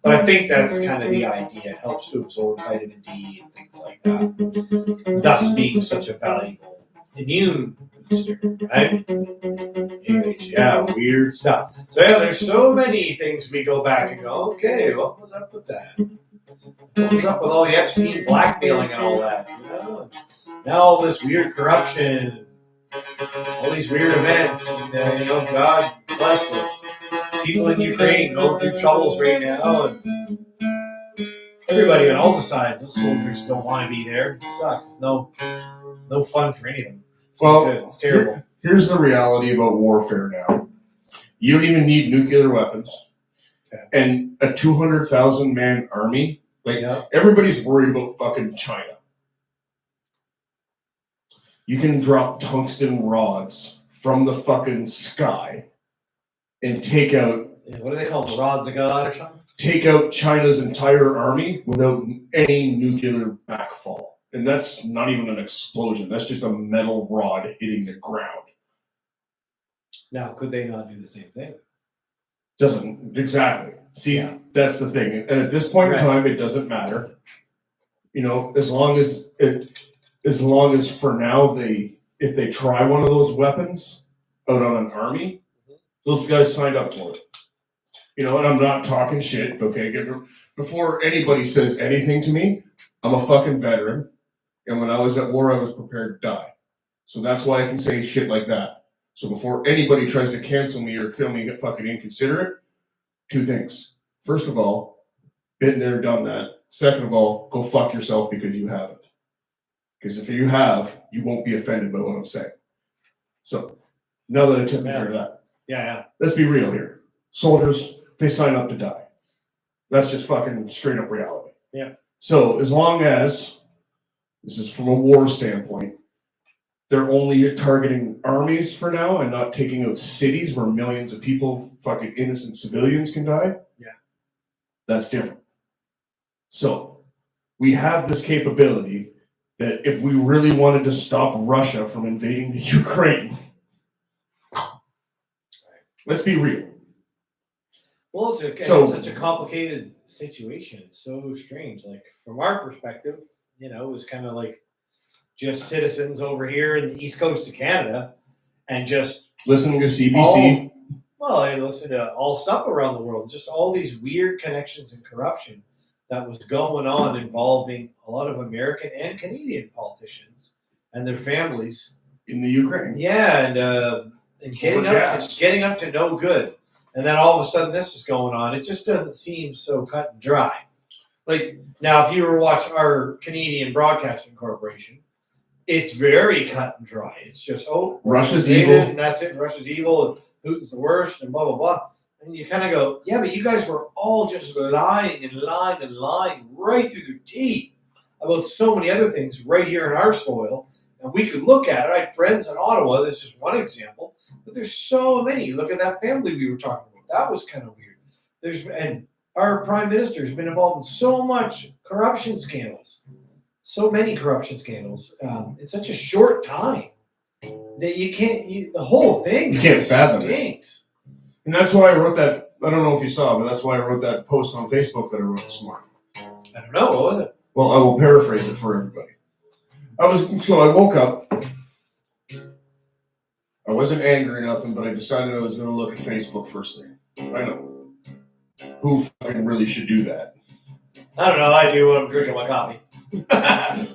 But I think that's kind of the idea. It helps to absorb vitamin D and things like that, thus being such a valuable immune booster, right? Anyways, yeah, weird stuff. So yeah, there's so many things we go back and go, okay, what was up with that? What was up with all the Epstein blackmailing and all that? You know? Now all this weird corruption, all these weird events, and, you know, God bless the people in Ukraine going through troubles right now, and everybody on all the sides, those soldiers don't want to be there. It sucks. No fun for any of them. It's Well, good. It's terrible. Here's the reality about warfare now. You don't even need nuclear weapons. Okay. And a 200,000 man army, Yeah. everybody's worried about fucking China. You can drop tungsten rods from the fucking sky and take out What do they call them? Rods of God or something? take out China's entire army without any nuclear backfall. And that's not even an explosion. That's just a metal rod hitting the ground. Now, could they not do the same thing? Doesn't exactly. See, Yeah. that's the thing. And at this point Right. in time, it doesn't matter. You know, as long as for now if they try one of those weapons out on an army, those guys signed up for it. You know, and I'm not talking shit, okay? Before anybody says anything to me, I'm a fucking veteran. And when I was at war, I was prepared to die. So that's why I can say shit like that. So before anybody tries to cancel me or kill me fucking inconsiderate, two things. First of all, been there, done that. Second of all, go fuck yourself because you haven't. Because if you have, you won't be offended by what I'm saying. So now that I took care of that, Yeah. let's be real here. Soldiers, they sign up to die. That's just fucking straight up reality. Yeah. So as long as, this is from a war standpoint, they're only targeting armies for now and not taking out cities where millions of people, fucking innocent civilians can die. Yeah. That's different. So we have this capability that if we really wanted to stop Russia from invading the Ukraine, let's be real. Well, it's such a complicated situation. It's so strange. Like, from our perspective, you know, it was kind of like just citizens over here in the east coast of Canada and just listening to CBC. I listened to all stuff around the world, just all these weird connections and corruption that was going on involving a lot of American and Canadian politicians and their families in the Ukraine. Yeah, and getting up to no good. And then all of a sudden this is going on. It just doesn't seem so cut and dry. Like, now, if you were watching our Canadian Broadcasting Corporation, it's very cut and dry. It's just, Russia's evil. And that's it. Russia's evil, and Putin's the worst, and blah, blah, blah. And you kind of go, yeah, but you guys were all just lying and lying and lying right through their teeth about so many other things right here in our soil. And we could look at it. I had friends in Ottawa. That's just one example. But there's so many. Look at that family we were talking about. That was kind of weird. And our prime minister has been involved in so much corruption scandals. So many corruption scandals in such a short time that you can't. The whole thing you can't fathom stinks. And that's why I wrote that. I don't know if you saw, but that's why I wrote that post on Facebook that I wrote this morning. I don't know. What was it? Well, I will paraphrase it for everybody. I woke up. I wasn't angry or nothing, but I decided I was going to look at Facebook first thing. I know. Who fucking really should do that? I don't know. I do when I'm drinking my coffee.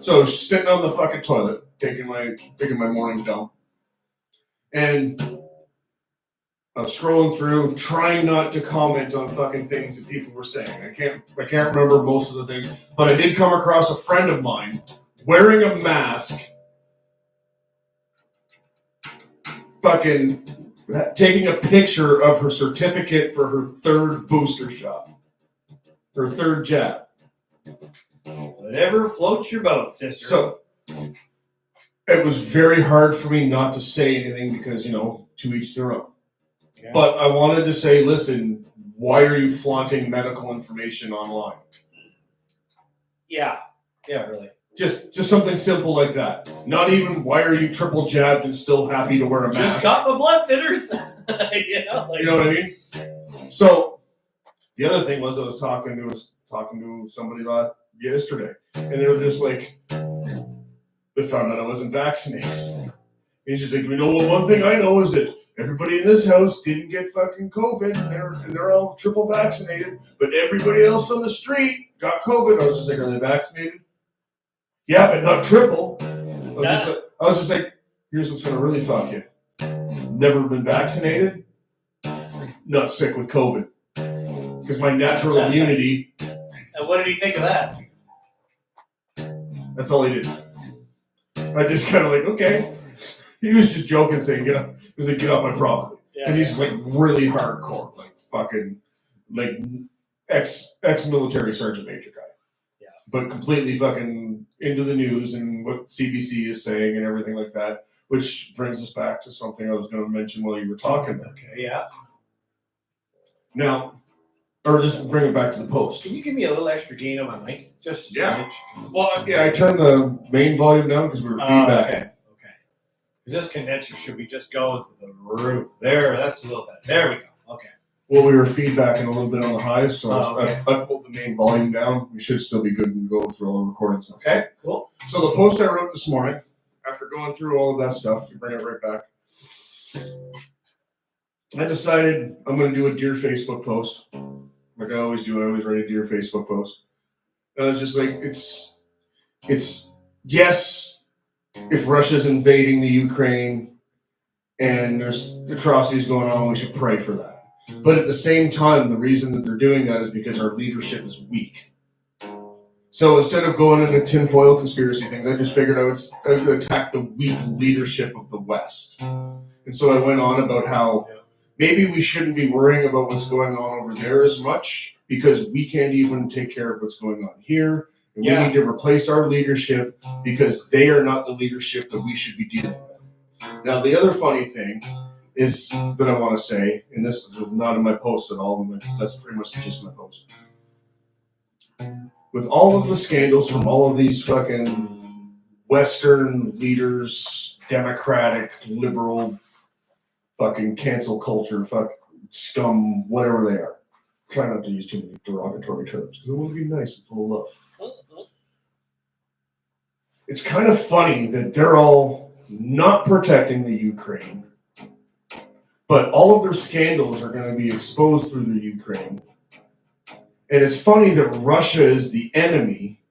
So sitting on the fucking toilet, taking my morning dump, and I was scrolling through, trying not to comment on fucking things that people were saying. I can't remember most of the things, but I did come across a friend of mine wearing a mask, fucking taking a picture of her certificate for her third booster shot, her third jab. Whatever floats your boat, sister. So it was very hard for me not to say anything because, to each their own. Yeah. But I wanted to say, listen, why are you flaunting medical information online? Yeah, really. Just something simple like that. Not even, why are you triple jabbed and still happy to wear a mask? Just got my blood thinners. You know what I mean? So the other thing was I was talking to somebody yesterday, and they were just like, they found out I wasn't vaccinated. He's just like, one thing I know is that everybody in this house didn't get fucking COVID, and they're all triple vaccinated, but everybody else on the street got COVID. I was just like, are they vaccinated? Yeah, but not triple. I was just like, here's what's gonna really fuck you. Never been vaccinated, not sick with COVID. Because my natural immunity. And what did he think of that? That's all he did. I just kind of like, okay. He was just joking, saying, get off. He was like, get off my property. Because he's like really hardcore, like fucking, like ex-military sergeant major guy. Yeah. But completely fucking into the news and what CBC is saying and everything like that. Which brings us back to something I was going to mention while you were talking. Okay, yeah. Now, or just bring it back to the post. Can you give me a little extra gain on my mic? Just a Yeah. smidge? Well, yeah, I turned the main volume down because we were feedback. Okay. Because this condenser should be just going to the roof. There, that's a little bit. There we go. Okay. Well, we were feedbacking a little bit on the highs, so okay. I pulled the main volume down. We should still be good and go through all the recordings. Okay, cool. So the post I wrote this morning, after going through all of that stuff, to bring it right back, I decided I'm going to do a Dear Facebook post. Like I always do. I always write a Dear Facebook post. And I was just like, it's yes, if Russia's invading the Ukraine and there's atrocities going on, we should pray for that. But at the same time, the reason that they're doing that is because our leadership is weak. So instead of going into tinfoil conspiracy things, I just figured I would attack the weak leadership of the West. And so I went on about how maybe we shouldn't be worrying about what's going on over there as much because we can't even take care of what's going on here. And we need to replace our leadership because they are not the leadership that we should be dealing with. Now, the other funny thing is that I want to say, and this is not in my post at all, that's pretty much just my post. With all of the scandals from all of these fucking Western leaders, Democratic, liberal, fucking cancel culture, fuck scum, whatever they are. Try not to use too many derogatory terms because it will be nice and full of love. It's kind of funny that they're all not protecting the Ukraine, but all of their scandals are going to be exposed through the Ukraine. And it's funny that Russia is the enemy,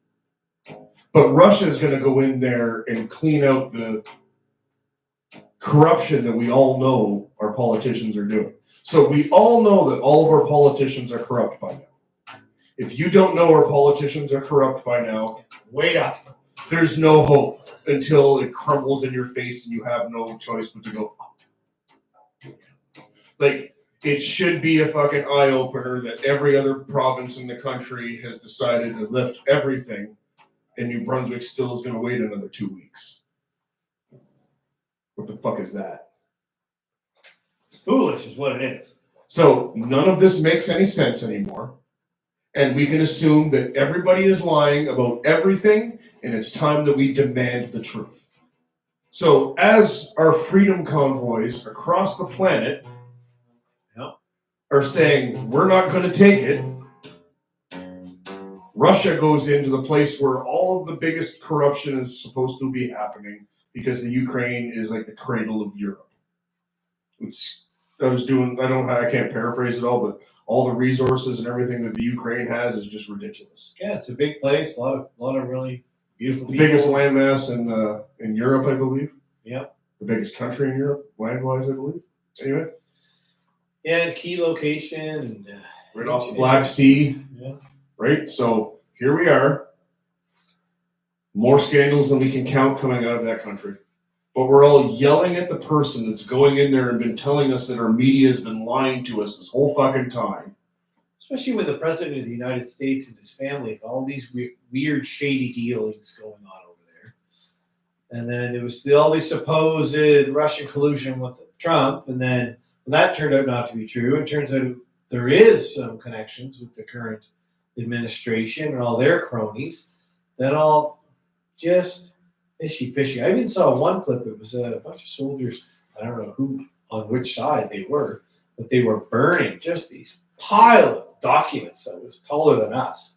but Russia is going to go in there and clean out the corruption that we all know our politicians are doing. So we all know that all of our politicians are corrupt by now. If you don't know our politicians are corrupt by now, wait up. There's no hope until it crumbles in your face and you have no choice but to go up. Like, it should be a fucking eye-opener that every other province in the country has decided to lift everything, and New Brunswick still is going to wait another 2 weeks. What the fuck is that? It's foolish is what it is. So none of this makes any sense anymore. And we can assume that everybody is lying about everything, and it's time that we demand the truth. So as our freedom convoys across the planet are saying, we're not going to take it, Russia goes into the place where all of the biggest corruption is supposed to be happening because the Ukraine is like the cradle of Europe. I can't paraphrase it all, but all the resources and everything that the Ukraine has is just ridiculous. Yeah, it's a big place. A lot of really beautiful people. Biggest landmass in Europe, I believe. Yep. The biggest country in Europe, land-wise, I believe. Anyway. And key location. And, right off the Black Sea. Yeah. Right? So here we are. More scandals than we can count coming out of that country. But we're all yelling at the person that's going in there and been telling us that our media has been lying to us this whole fucking time. Especially with the President of the United States and his family, with all these weird, shady dealings going on over there. And then it was all these supposed Russian collusion with Trump. And then that turned out not to be true. It turns out there is some connections with the current administration and all their cronies that all just fishy. I even saw one clip. It was a bunch of soldiers. I don't know on which side they were, but they were burning just these pile of documents that was taller than us.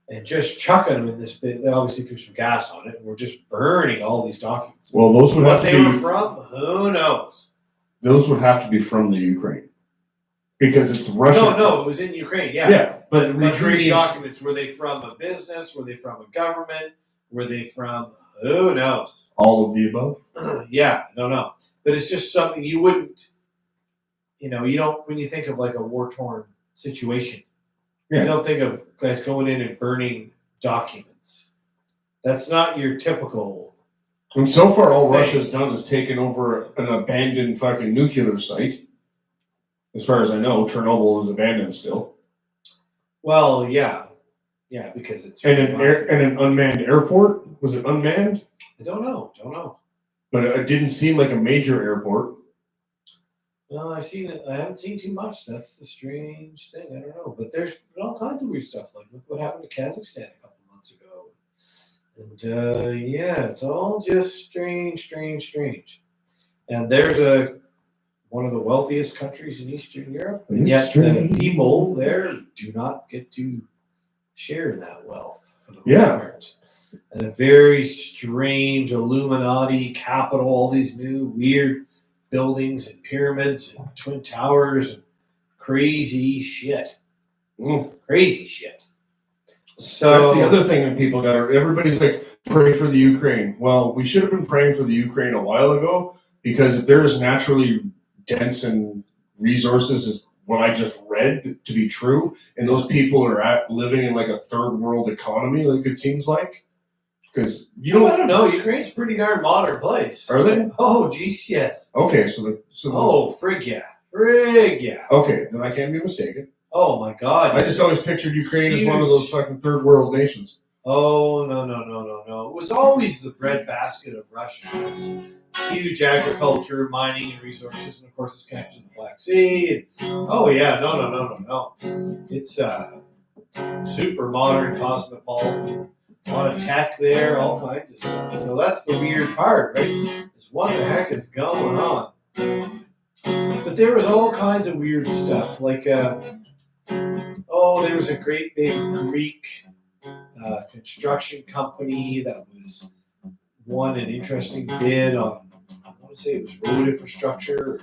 and just chucking them in this bit. They obviously threw some gas on it, and we're just burning all these documents. Well, those would What have they to were be from, who knows? those would have to be from the Ukraine because it's Russia. No, it was in Ukraine. Yeah, Yeah, but whose Ukrainians- documents were they from? A business? Were they from a government? Were they from who knows? all of the above. Yeah, I don't know. But it's just something you wouldn't. You don't when you think of like a war torn situation. Yeah. You don't think of guys going in and burning documents. That's not your typical. And so far, all Thing. Russia's done is taken over an abandoned fucking nuclear site. As far as I know, Chernobyl is abandoned still, Well, yeah, because it's and an unmanned airport. Was it unmanned? I don't know. But it didn't seem like a major airport. No, I've seen it. I haven't seen too much. That's the strange thing. I don't know, but there's been all kinds of weird stuff. Like look what happened to Kazakhstan a couple months ago, and yeah, it's all just strange. And there's one of the wealthiest countries in Eastern Europe, and yet the people there do not get to share in that wealth for the most part. And a very strange Illuminati capital, all these new weird buildings and pyramids and twin towers and crazy shit. Crazy shit. So that's the other thing that people got. Everybody's like, pray for the Ukraine. Well, we should have been praying for the Ukraine a while ago because if there is naturally dense and resources, is what I just read to be true, and those people are living in like a third world economy, like it seems like. Because I don't know. Ukraine's a pretty darn modern place. Are they? Oh, geez, yes. Okay, Frig yeah. Okay, then I can't be mistaken. Oh my God! I just always pictured Ukraine as one of those fucking third world nations. Oh no! It was always the breadbasket of Russia. It's huge agriculture, mining, and resources, and of course it's connected to the Black Sea. Oh yeah, no. It's super modern, cosmopolitan. A lot of tech there, all kinds of stuff. So that's the weird part, right? Is what the heck is going on? But there was all kinds of weird stuff, like there was a great big Greek construction company that won an interesting bid on, I want to say it was road infrastructure,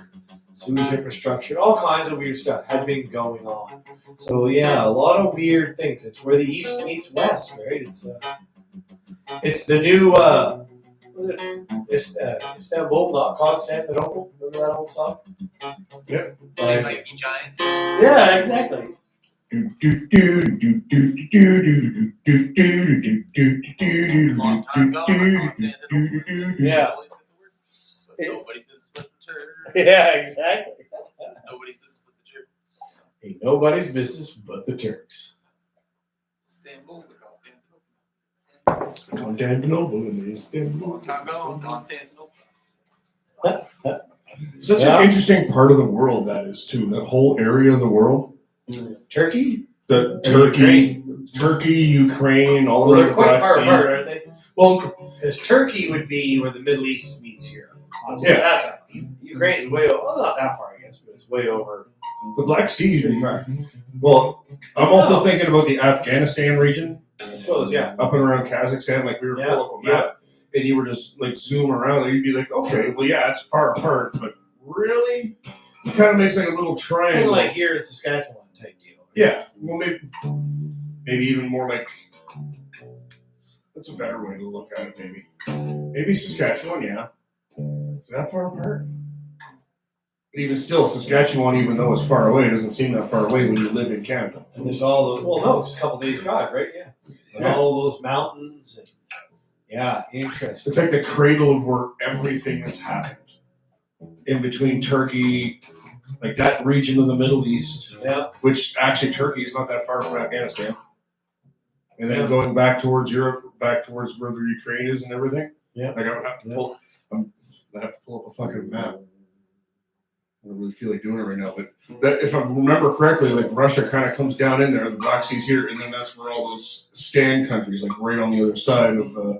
sewage infrastructure, all kinds of weird stuff had been going on. So yeah, a lot of weird things. It's where the East meets West, right? It's the new Istanbul, not Constantinople. Remember that old song? Yep. They might be giants. Yeah, exactly. Long time ago, Constantinople. Yeah. So nobody's business but the Turks. Yeah, exactly. Nobody's business but the Turks. Ain't nobody's business but the Turks. Istanbul, Constantinople. long time ago, Constantinople. Such an interesting part of the world that is too. That whole area of the world. Turkey? Turkey, Ukraine, all Well, around they're the quite Black far Sea. apart, aren't they? Well, Because Turkey would be where the Middle East meets Europe. Yeah. That's Ukraine is way over. Well, not that far, I guess, but it's way over. the Black Sea. Pretty far. Well, I'm also thinking about the Afghanistan region, I suppose, yeah. up and around Kazakhstan. Like we were pulling up a map, and you were just like zoom around, and you'd be like, okay, well, yeah, it's far apart, but really, it kind of makes like a little Kind triangle. of like here in Saskatchewan type deal. Yeah, well, maybe even more like. That's a better way to look at it, maybe. Maybe Saskatchewan, yeah. Is that far apart? But even still, Saskatchewan, even though it's far away, doesn't seem that far away when you live in Canada. And there's all those, well, no, it's a couple days drive, right? Yeah. And all those mountains. And, yeah, interesting. It's like the cradle of where everything has happened. In between Turkey, like that region of the Middle East, Yeah. which actually Turkey is not that far from Afghanistan. And then Yeah. going back towards Europe, back towards where the Ukraine is and everything. Yeah. Like I have to pull up a fucking map. I don't really feel like doing it right now, but that, if I remember correctly, like Russia kind of comes down in there, the Black Sea's here, and then that's where all those stand countries, like right on the other side of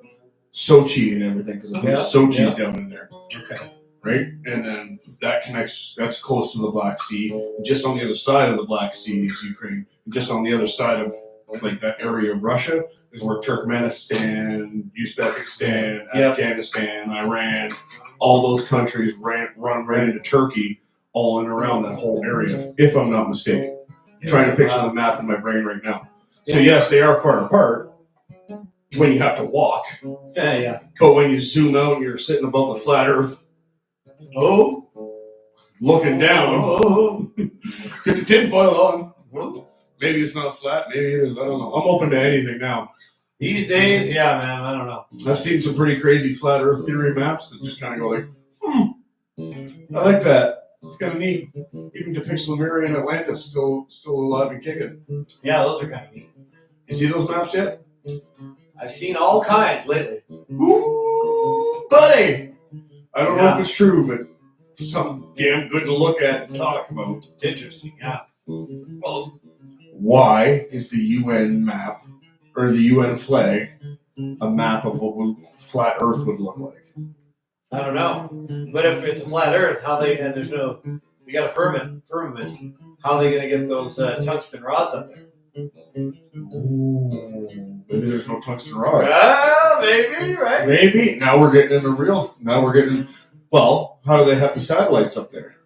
Sochi and everything, because I believe Sochi's down in there. Okay. Right? And then that connects, that's close to the Black Sea. Just on the other side of the Black Sea is Ukraine. Just on the other side of like that area of Russia is where Turkmenistan, Uzbekistan, Yep. Afghanistan, Iran, all those countries run right into Turkey, all in and around that whole area, if I'm not mistaken. I'm trying to picture the map in my brain right now. So yes, they are far apart when you have to walk. Yeah. But when you zoom out and you're sitting above the flat earth, looking down, get the tinfoil on. Maybe it's not flat, maybe it is, I don't know. I'm open to anything now. These days, yeah, man, I don't know. I've seen some pretty crazy flat earth theory maps that just kind of go like, I like that. It's kind of neat. Even depicts Lemuria and Atlantis still alive and kicking. Yeah, those are kind of neat. You see those maps yet? I've seen all kinds lately. Ooh, buddy! I don't know if it's true, but something damn good to look at and talk about. It's interesting, yeah. Well, why is the UN map, or the UN flag, a map of what flat earth would look like? I don't know. But if it's a flat earth, and we got a firmament, how are they going to get those tungsten rods up there? Ooh, maybe there's no tungsten rods. Maybe, right? Maybe. Now we're getting well, how do they have the satellites up there?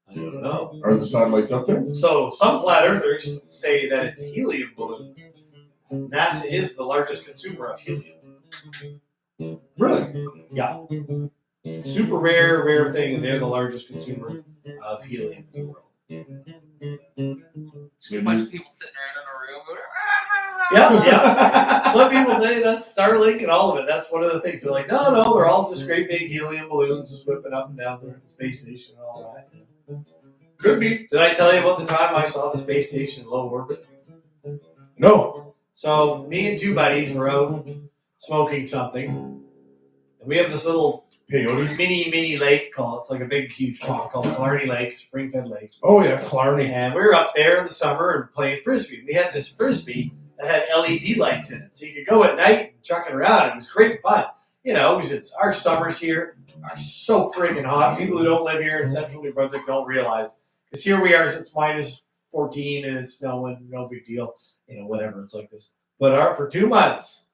I don't know. Are the satellites up there? So some flat earthers say that it's helium balloons. NASA is the largest consumer of helium. Really? Yeah. Super rare thing, and they're the largest consumer of helium in the world. Just a bunch of people sitting around in a room going, Yeah. Some people say that's Starlink and all of it. That's one of the things. They're like, no, they're all just great big helium balloons just whipping up and down the space station and all that. Could be. Did I tell you about the time I saw the space station in low orbit? No. So me and two buddies were out smoking something, and we have this little Peyote? mini lake it's like a big huge pond called Killarney Lake, spring-fed lake. Oh yeah, Killarney. And we were up there in the summer and playing frisbee. We had this frisbee that had LED lights in it, so you could go at night and chuck it around. It was great fun. You know, because our summers here are so friggin' hot. People who don't live here in central New Brunswick don't realize. Because here we are, it's minus 14 and it's snowing, no big deal. You know, whatever, it's like this. But for 2 months,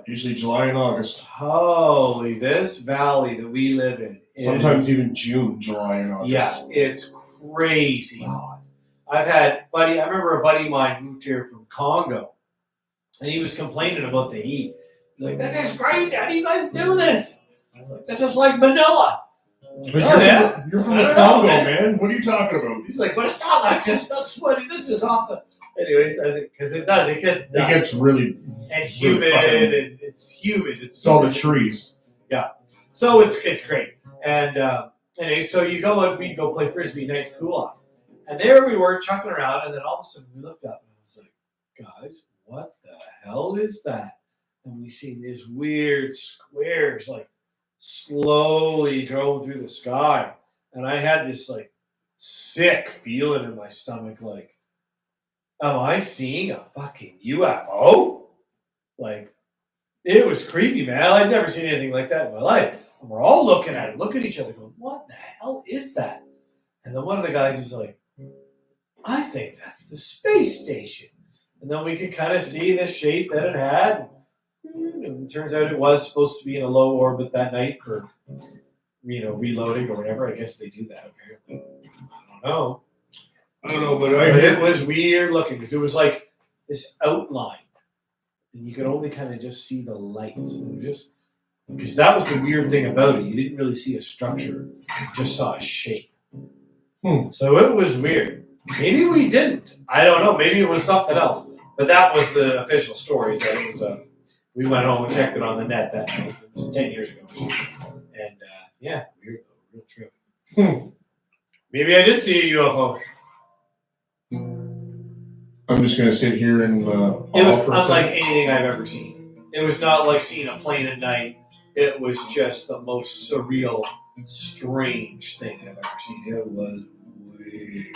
usually July and August. Holy, this valley that we live in. Sometimes even June, July and August. Yeah, it's crazy hot. I remember a buddy of mine moved here from Congo, and he was complaining about the heat. He's like, this is great. How do you guys do this? I was like, this is like Manila. But you're from the Congo, man. What are you talking about? He's like, but it's not like this. It's not sweaty. This is off the... Anyways, because it does. It gets nuts. It gets really... And humid, and it's humid. It's all the trees. Yeah. So it's great. And anyway, so we go play frisbee night cool off. And there we were chucking around, and then all of a sudden we looked up, and I was like, guys, what the hell is that? And we seen these weird squares, like, slowly going through the sky. And I had this, like, sick feeling in my stomach, like, am I seeing a fucking UFO? Like, it was creepy, man. I'd never seen anything like that in my life. And we're all looking at it, look at each other, going, what the hell is that? And then one of the guys is like, I think that's the space station. And then we could kind of see the shape that it had. And it turns out it was supposed to be in a low orbit that night for, reloading or whatever. I guess they do that apparently. I don't know, but it was weird looking because it was like this outline, and you could only kind of just see the lights. It was just because that was the weird thing about it. You didn't really see a structure; you just saw a shape. So it was weird. Maybe we didn't. I don't know. Maybe it was something else. But that was the official story. Is that it was we went home and checked it on the net that night. It was 10 years ago. And weird though, real trip. Maybe I did see a UFO. I'm just going to sit here and... it was unlike anything I've ever seen. It was not like seeing a plane at night. It was just the most surreal, strange thing I've ever seen. It was weird.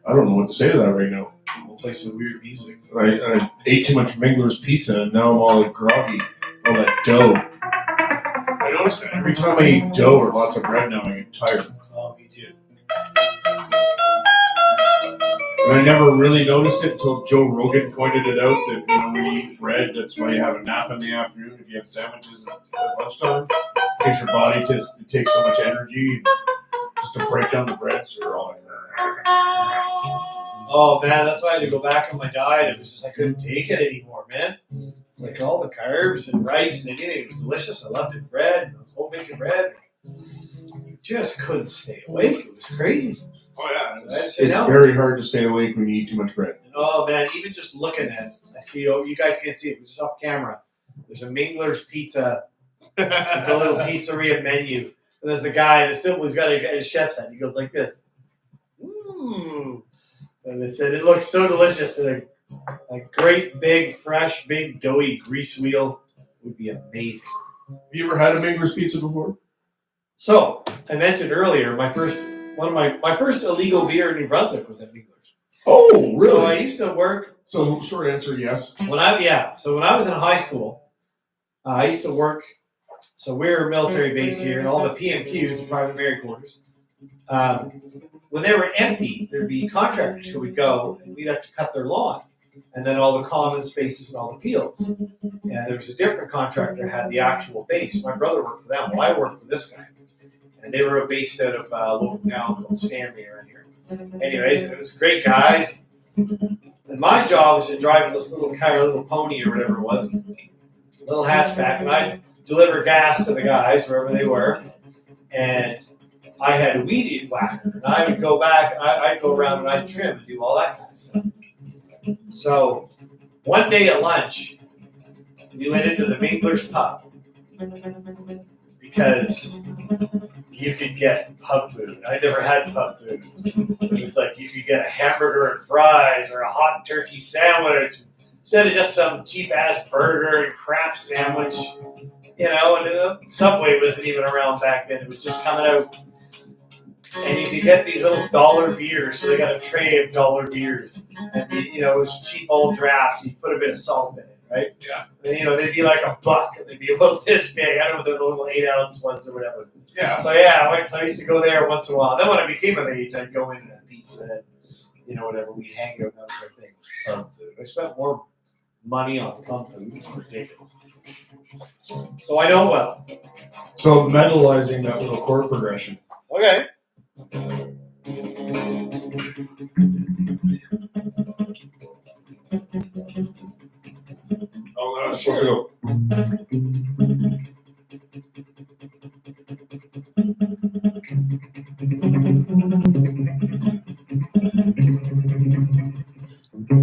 I don't know what to say to that right now. We'll play some weird music. I ate too much Mingler's pizza, and now I'm all like groggy. All that dough. I notice that every time I eat dough or lots of bread now, I get tired. Oh, me too. And I never really noticed it until Joe Rogan pointed it out that when you eat bread, that's why you have a nap in the afternoon if you have sandwiches at lunchtime, because your body it takes so much energy just to break down the bread. So you're all like, Oh man, that's why I had to go back on my diet. It was just I couldn't take it anymore, man. It's like all the carbs and rice and anything. It was delicious. I loved it. Bread. I was home making bread. You just couldn't stay awake. It was crazy. oh yeah, So I had to it's say no. very hard to stay awake when you eat too much bread. And, oh man, even just looking at it, I see. Oh, you guys can't see it. It's off camera. There's a Mingler's Pizza, the little pizzeria menu. And there's the guy. The symbol. He's got a chef's hat. He goes like this. Mmm. And it said it looks so delicious. And a great big, fresh, big, doughy grease wheel would be amazing. Have you ever had a Mingler's pizza before? So I mentioned earlier, my first illegal beer in New Brunswick was at Mingler's. Oh, really? So I used to work. So short answer, yes. So when I was in high school, I used to work. So we're a military base here, and all the PMQs, the private married quarters. When they were empty, there'd be contractors who would go, and we'd have to cut their lawn, and then all the common spaces and all the fields. And there was a different contractor that had the actual base. My brother worked for them. Well, I worked for this guy, and they were based out of a local town called Stanley around here. Anyways, it was great guys. And my job was to drive this little car, little pony or whatever it was, little hatchback, and I'd deliver gas to the guys wherever they were. And I had a weed eat whacker, and I would go back, I'd go around and I'd trim and do all that kind of stuff. So one day at lunch, we went into the Mingler's pub because you could get pub food. I never had pub food. It was like you could get a hamburger and fries or a hot turkey sandwich instead of just some cheap ass burger and crap sandwich. And Subway wasn't even around back then. It was just coming out. And you could get these little dollar beers. So they got a tray of dollar beers. And, it was cheap old drafts. You put a bit of salt in it, right? Yeah. And, they'd be like $1. And they'd be about this big. I don't know, they're the little 8-ounce ones or whatever. Yeah. So, I used to go there once in a while. Then when I became of age, I'd go in and have pizza and, whatever. We'd hang out and that was our thing. Pub food. I spent more money on pub food. It's ridiculous. So I know well. So mentalizing that little chord progression. Okay. Oh, that's supposed to go.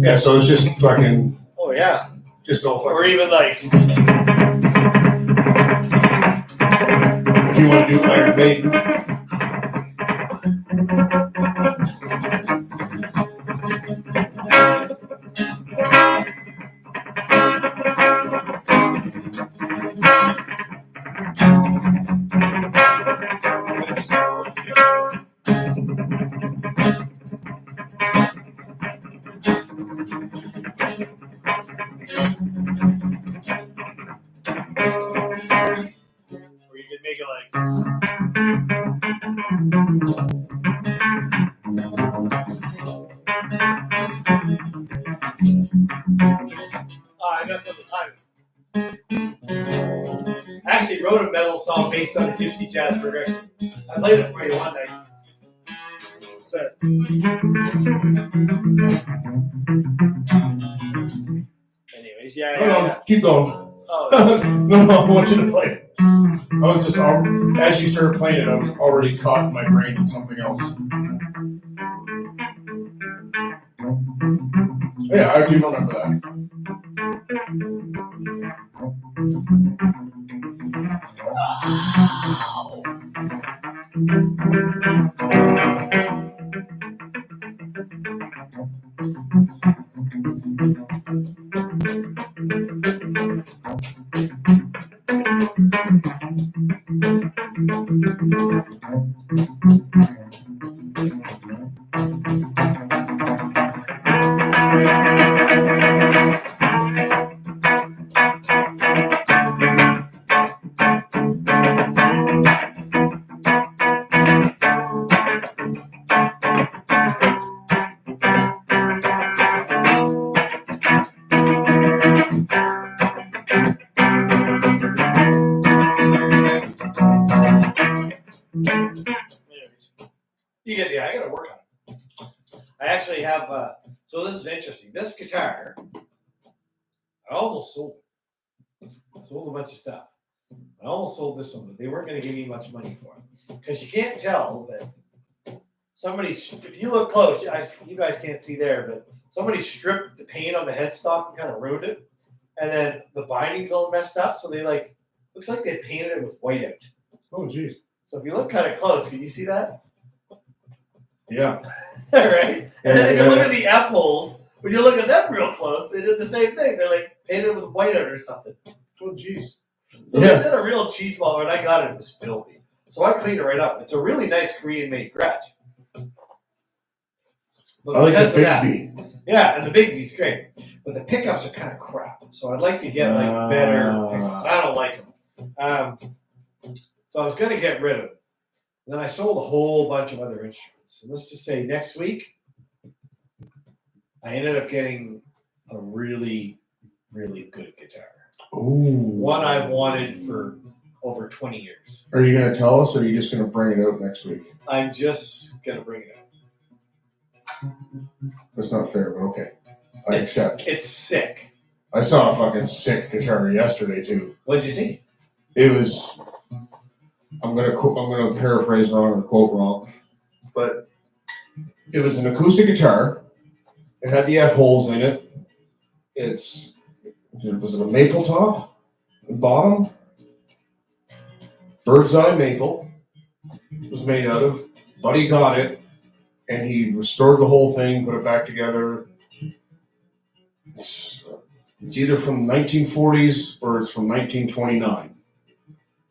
Yeah, so it's just fucking. Oh yeah. Just no fucking. Or even like. If you want to do Iron Maiden. Or you can make it like. I messed up the timing. I actually wrote a metal song based on a gypsy jazz progression. I played it for you one night. So. Anyways, yeah. Keep going. Oh, No, I want you to play it. I was just, as you started playing it, I was already caught in my brain in something else. Yeah, I do remember that. I actually have. So this is interesting. This guitar, I almost sold it. I sold a bunch of stuff. I almost sold this one, but they weren't going to give me much money for it because you can't tell that somebody's. If you look close, you guys can't see there, but somebody stripped the paint on the headstock and kind of ruined it, and then the binding's all messed up. So they looks like they painted it with whiteout. Oh, jeez. So if you look kind of close, can you see that? Yeah. Right? And then if you look at the F holes, when you look at them real close, they did the same thing. They're like painted with whiteout or something. Oh, jeez. So they did a real cheese ball. When I got it, it was filthy. So I cleaned it right up. It's a really nice Korean-made gretsch. But I like because the of that, Bixby. yeah, and the Bigby's great. But the pickups are kind of crap. So I'd like to get better pickups. I don't like them. So I was going to get rid of them. Then I sold a whole bunch of other instruments. And let's just say next week, I ended up getting a really, really good guitar. Ooh. One I've wanted for over 20 years. Are you going to tell us, or are you just going to bring it out next week? I'm just going to bring it up. That's not fair, but okay. I accept. It's sick. I saw a fucking sick guitar yesterday, too. What'd you see? It was... I'm gonna paraphrase wrong or quote wrong, but it was an acoustic guitar. It had the F holes in it. Was it a maple top and bottom? Bird's eye maple. It was made out of. Buddy got it, and he restored the whole thing, put it back together. It's either from 1940s or it's from 1929.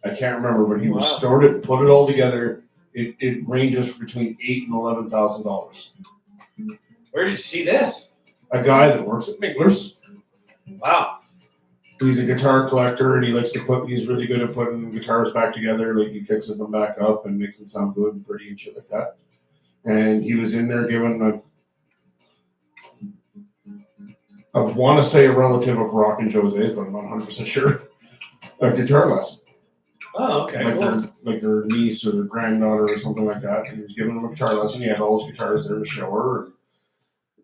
I can't remember, but he restored it and put it all together. It ranges between $8,000 and $11,000. Where did you see this? A guy that works at Mingler's. Wow. He's a guitar collector, and he's really good at putting guitars back together. Like, he fixes them back up and makes them sound good and pretty and shit like that. And he was in there giving I want to say a relative of Rock and Jose's, but I'm not 100% sure, a guitar lesson. Oh, okay. Like their niece or their granddaughter or something like that. And he was giving them a guitar lesson. He had all his guitars there to show her.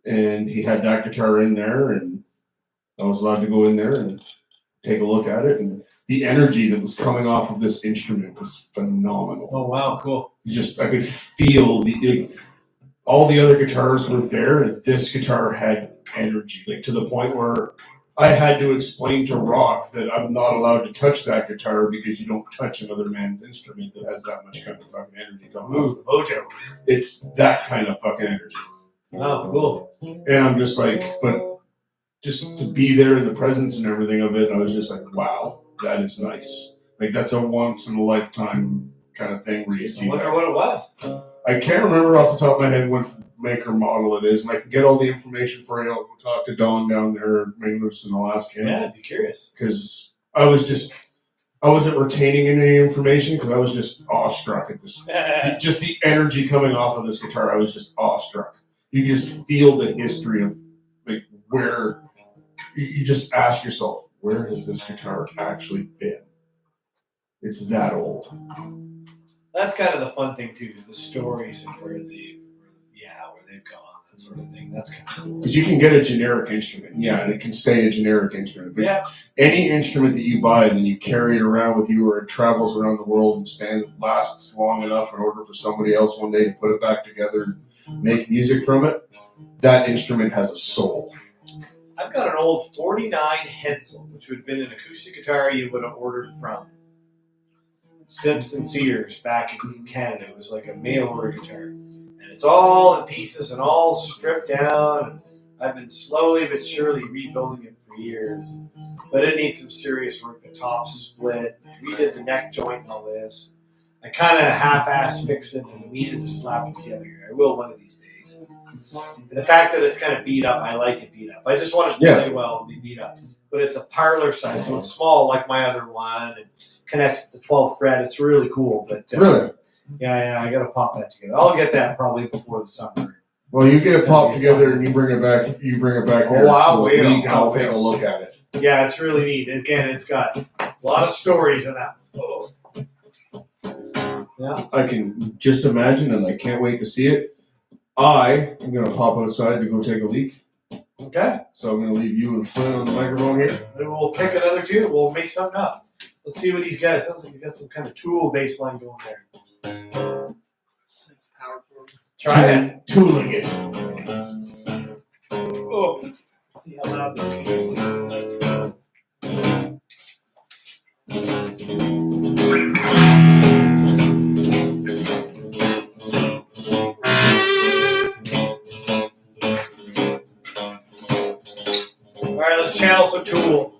And he had that guitar in there, and I was allowed to go in there and take a look at it. And the energy that was coming off of this instrument was phenomenal. Oh, wow, cool. I could feel all the other guitars were there, and this guitar had energy, like to the point where I had to explain to Rock that I'm not allowed to touch that guitar because you don't touch another man's instrument that has that much kind of fucking energy coming off. Mojo. It's that kind of fucking energy. Oh, cool. And I'm just like, but just to be there in the presence and everything of it, I was just like, wow, that is nice. Like, that's a once in a lifetime kind of thing where you see. I wonder what it was. I can't remember off the top of my head what maker model it is, and I can get all the information for you. I'll go talk to Don down there at Mingler's and I'll ask him. Yeah, I'd be curious. Because I wasn't retaining any information because I was just awestruck at this. Just the energy coming off of this guitar, I was just awestruck. You just feel the history of like where you just ask yourself, where has this guitar actually been? It's that old. That's kind of the fun thing too, is the stories and where they've gone, that sort of thing. That's kind of cool. Because you can get a generic instrument, and it can stay a generic instrument. But any instrument that you buy and then you carry it around with you, or it travels around the world and lasts long enough in order for somebody else one day to put it back together and make music from it, that instrument has a soul. I've got an old 49 Hensel, which would have been an acoustic guitar you would have ordered from Simpson Sears back in Canada. It was like a mail order guitar. And it's all in pieces and all stripped down. I've been slowly but surely rebuilding it for years. But it needs some serious work. The top's split. We did the neck joint and all this. I kind of half-assed fixed it and needed to slap it together. I will one of these days. And the fact that it's kind of beat up, I like it beat up. I just want it to play well and be beat up. But it's a parlor size, so it's small like my other one. And connects to the 12th fret. It's really cool. But really? Yeah, I got to pop that together. I'll get that probably before the summer. Well, you get it popped together and you bring it back. Oh, wow. I'll take a look at it. Yeah, it's really neat. Again, it's got a lot of stories in that. Oh. Yeah. I can just imagine, and I can't wait to see it. I am gonna pop outside to go take a leak. Okay. So I'm gonna leave you and Flynn on the microphone here. Maybe we'll pick another tune. We'll make something up. Let's see what he's got. It sounds like he's got some kind of Tool bass line going there. It's power chords. Try it. Tooling it. Oh. Let's see how loud the music is. All right, let's channel some Tool.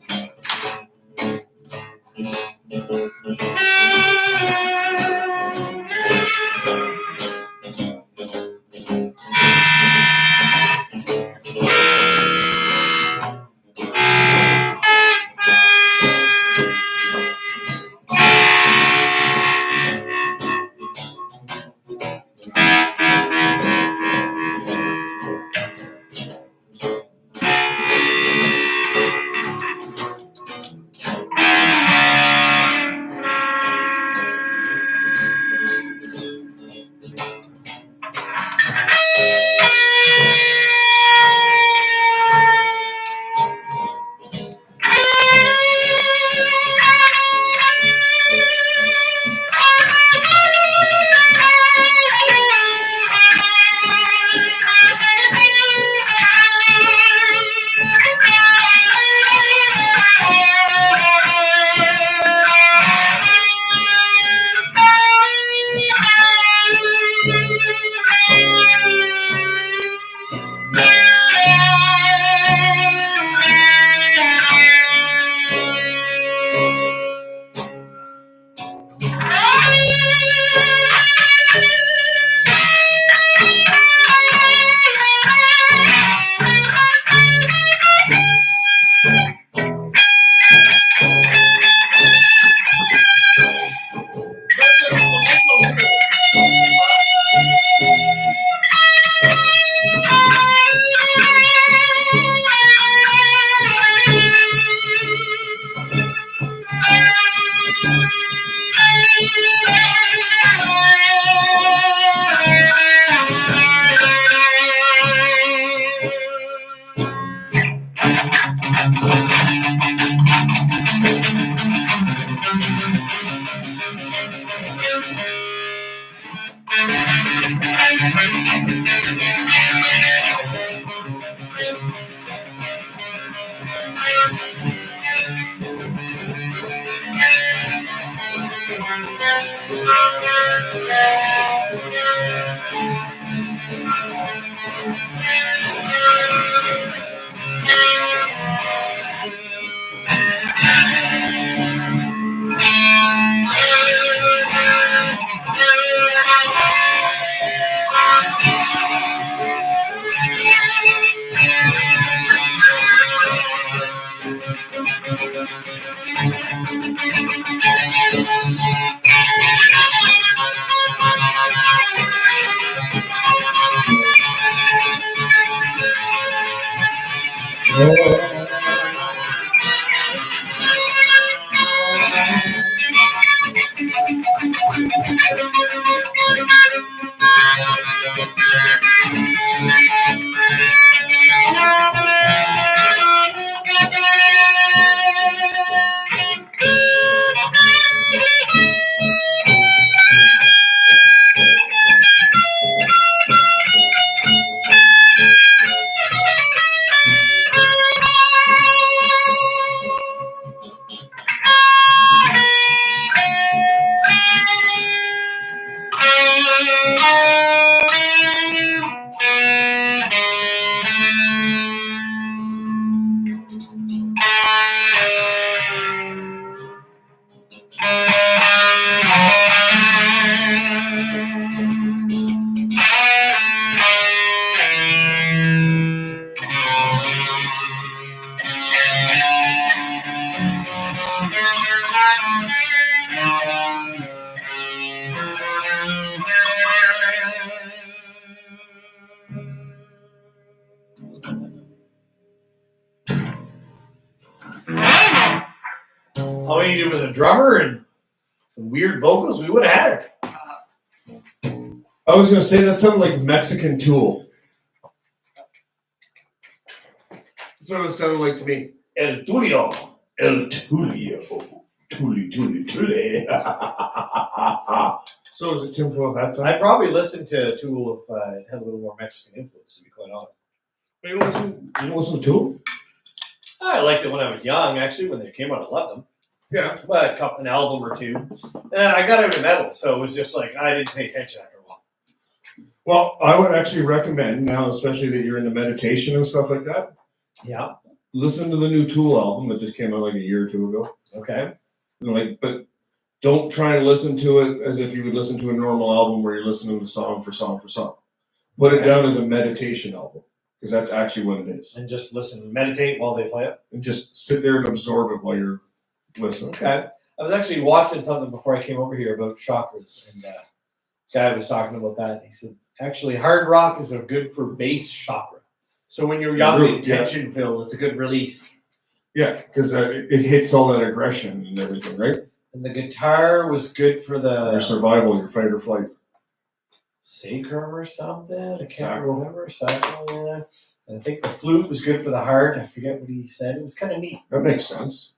All you need was a drummer and some weird vocals. We would have had it. I was gonna say that sounded like Mexican Tool. That's what it sounded like to me. El Tulio. El Tulio. Tuli. So is it tinfoil hat time? I'd probably listen to Tool if it had a little more Mexican influence, to be quite honest. You don't listen to Tool? I liked it when I was young, actually. When they came out, I loved them. Yeah. But an album or two. And I got into metal, so it was just like I didn't pay attention after a while. Well, I would actually recommend now, especially that you're into meditation and stuff like that, Yeah. listen to the new Tool album that just came out like a year or two ago. Okay. But don't try and listen to it as if you would listen to a normal album where you're listening to song for song for song. Put it down as a meditation album, because that's actually what it is. And just listen, meditate while they play it. And just sit there and absorb it while you're listening. Okay. I was actually watching something before I came over here about chakras, and guy was talking about that. He said, actually, hard rock is a good for base chakra. So when you're young and tension filled, it's a good release. Yeah, because it hits all that aggression and everything, right? And the guitar was good for the Your survival, your fight or flight. sacrum or something. I can't Sacral. remember. Sacral, yeah. And I think the flute was good for the heart. I forget what he said. It was kind of neat. That makes sense.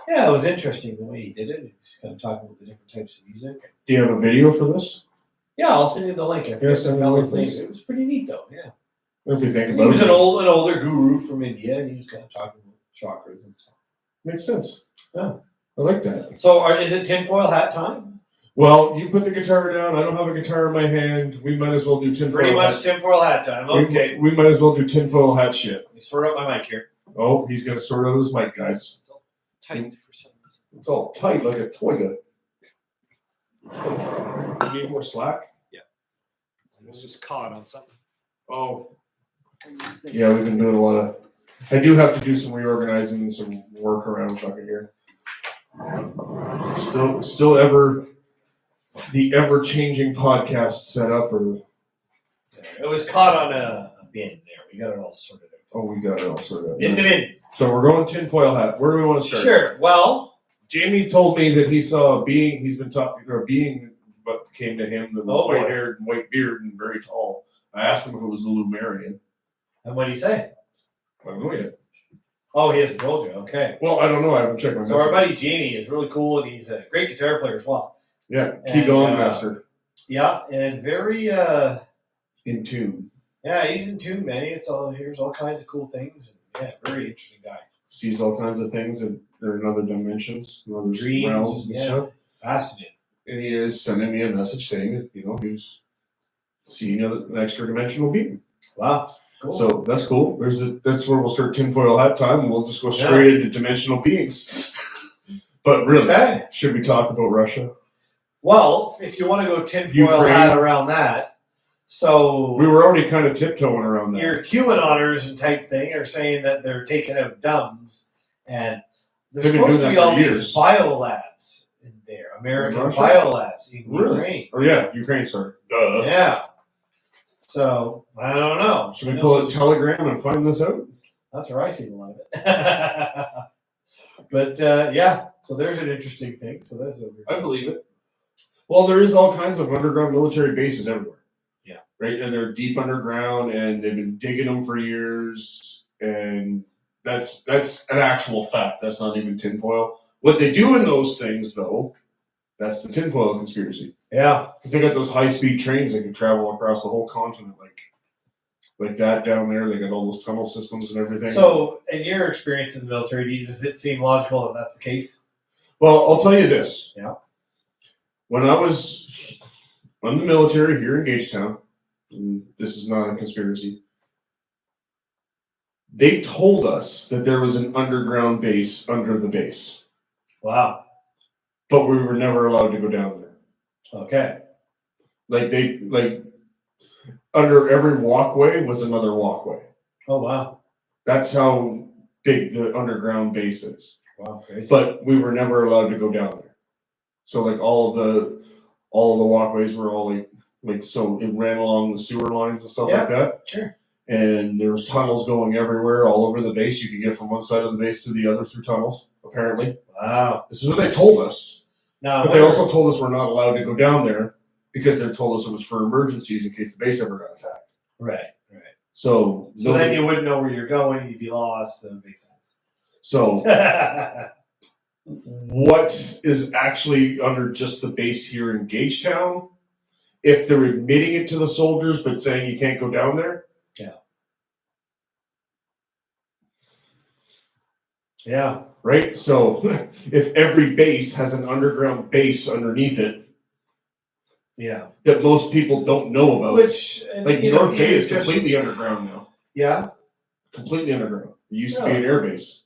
Yeah, it was interesting the way he did it. He was kind of talking about the different types of music. Do you have a video for this? Yeah, I'll send you the link. I forget send the me the fella's link, name. please. It was pretty neat, though. Yeah. If you think He about was it. an older guru from India, and he was kind of talking about chakras and stuff. Makes sense. Yeah. I like that. So, is it tinfoil hat time? Well, you put the guitar down. I don't have a guitar in my hand. We might as well do tinfoil Pretty much hat. tinfoil hat time. Okay. We might as well do tinfoil hat shit. Let me sort out my mic here. Oh, he's gonna sort out his mic, guys. It's all tight for some reason. It's all tight like a toilet. You need more slack? It was just caught on something. Oh. Yeah, we've been doing a lot of. I do have to do some reorganizing and some work around fucking here. Still the ever changing podcast setup, or It was caught on a bin there. We got it all sorted out. oh, we got it all sorted out. Bin. So we're going tinfoil hat. Where do we want to start? Sure. Well, Jamie told me that he saw a being. He's been talking, or a being, what came to him that was Oh, boy. white haired and white beard and very tall. I asked him if it was a Lumerian. and what did he say? I don't know yet. Oh, he hasn't told you. Okay. Well, I don't know. I haven't checked my So our message. buddy Jamie is really cool, and he's a great guitar player as well. Yeah, keep And, going, master. Yeah, and very In tune. yeah, he's in tune, man. It's all here's all kinds of cool things. And, yeah, very interesting guy. Sees all kinds of things that are in other dimensions, in other Dreams, realms and yeah. stuff. Fascinating. And he is sending me a message saying that, he's seeing an extra dimensional being. Wow. Cool. So that's cool. That's where we'll start tinfoil hat time, and we'll just go straight into dimensional beings. But really, okay. should we talk about Russia? Well, if you want to go tinfoil Ukraine. hat around that, so We were already kind of tiptoeing around that. your QAnoners and type thing are saying that they're taking out dumbs, and there's They've been supposed to doing be that for all years. these biolabs in there, American Russia? biolabs in Really? Ukraine. Oh yeah, Ukraine, sorry. Duh. Yeah. So I don't know. Should we pull a telegram and find this out? That's where I see a lot of it. But yeah, so there's an interesting thing. So that's over. I believe it. Well, there is all kinds of underground military bases everywhere. Yeah. Right, and they're deep underground, and they've been digging them for years, and that's an actual fact. That's not even tinfoil. What they do in those things, though, that's the tinfoil conspiracy. Yeah. Because they got those high-speed trains that can travel across the whole continent, like that down there. They got all those tunnel systems and everything. So, in your experience in the military, does it seem logical that that's the case? Well, I'll tell you this. Yeah. When I was in the military here in Gagetown, and this is not a conspiracy, they told us that there was an underground base under the base, Wow. but we were never allowed to go down there. Okay. Like under every walkway was another walkway. Oh wow. That's how big the underground base is. Wow. Crazy. But we were never allowed to go down there. So like all of the walkways were all like so it ran along the sewer lines and stuff like that. Sure. And there was tunnels going everywhere, all over the base. You could get from one side of the base to the other through tunnels, apparently. Wow. This is what they told us. Now, But they also told us we're not allowed to go down there because they told us it was for emergencies in case the base ever got attacked. Right. So So then you wouldn't know where you're going. You'd be lost. That makes sense. So what is actually under just the base here in Gagetown? If they're admitting it to the soldiers but saying you can't go down there? Yeah. Right? So if every base has an underground base underneath it Yeah. that most people don't know about. Which, like North Bay is completely underground now. Yeah. Completely underground. It used to be an air base.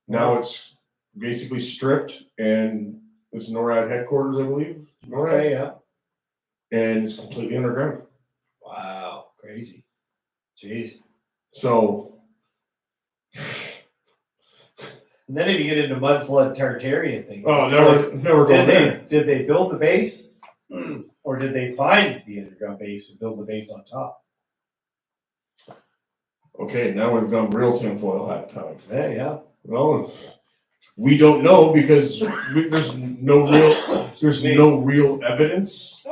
Now it's basically stripped and it's NORAD headquarters, I believe. NORAD. Okay, yeah. And it's completely underground. Wow. Crazy. Jeez. So and then if you get into mud flood Tartarian thing. Oh, never go there. Did they build the base? Or did they find the underground base and build the base on top? Okay, now we've gone real tinfoil hat time. Yeah. Well, we don't know because there's no real evidence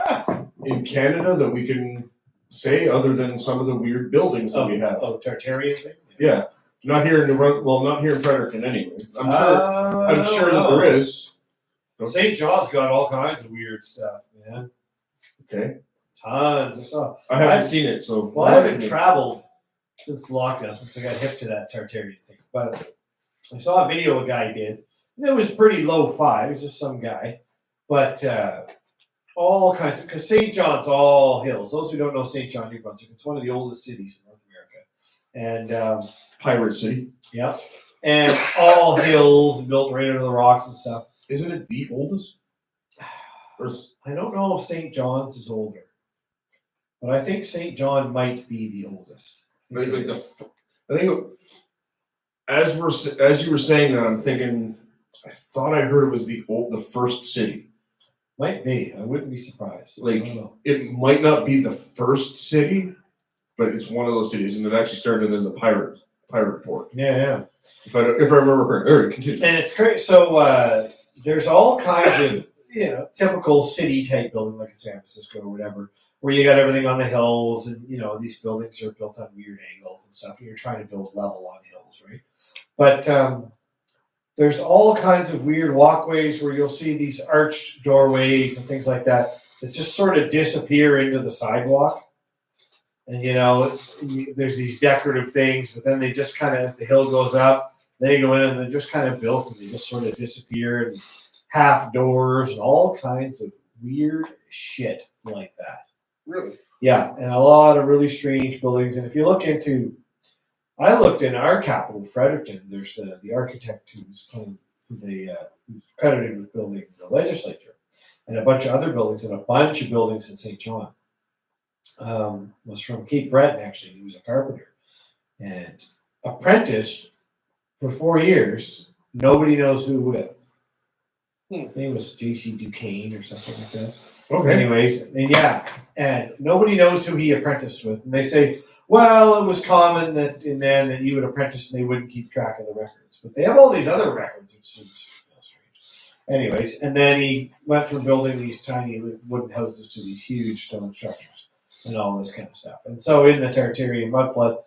in Canada that we can say other than some of the weird buildings that we have. Oh, Tartarian thing? Yeah. Not here in not here in Fredericton anyway. I'm sure that there is. St. John's got all kinds of weird stuff, man. Okay. Tons of stuff. I haven't seen it, so. Well, I haven't traveled since lockdown, since I got hip to that Tartarian thing. But I saw a video a guy did. And it was pretty low-fi. It was just some guy. But all kinds of, because St. John's all hills. Those who don't know St. John, New Brunswick, it's one of the oldest cities in North America. And Pirate City. Yeah. And all hills and built right under the rocks and stuff. Isn't it the oldest? I don't know if St. John's is older. But I think St. John might be the oldest. I think as you were saying that, I'm thinking, I thought I heard it was the first city. Might be. I wouldn't be surprised. Like, it might not be the first city, but it's one of those cities, and it actually started as a pirate port. Yeah. If I remember correctly. All right, continue. And it's great. So there's all kinds of typical city type building, like in San Francisco or whatever, where you got everything on the hills, and these buildings are built on weird angles and stuff. And you're trying to build level on hills, right? But there's all kinds of weird walkways where you'll see these arched doorways and things like that just sort of disappear into the sidewalk. And there's these decorative things, but then they just kind of, as the hill goes up, they go in and they're just kind of built, and they just sort of disappear, and half doors and all kinds of weird shit like that. Really? Yeah, and a lot of really strange buildings. And if you look into, I looked in our capital, Fredericton. There's the architect who's credited with building the legislature, and a bunch of other buildings, and a bunch of buildings in St. John. Was from Cape Breton, actually. He was a carpenter and apprenticed for 4 years. Nobody knows who with. His name was J.C. Duquesne or something like that. Okay. Anyways, and nobody knows who he apprenticed with. And they say, well, it was common that you would apprentice and they wouldn't keep track of the records. But they have all these other records, which seems strange. Anyways, and then he went from building these tiny wooden houses to these huge stone structures and all this kind of stuff. And so in the Tartarian mudflood,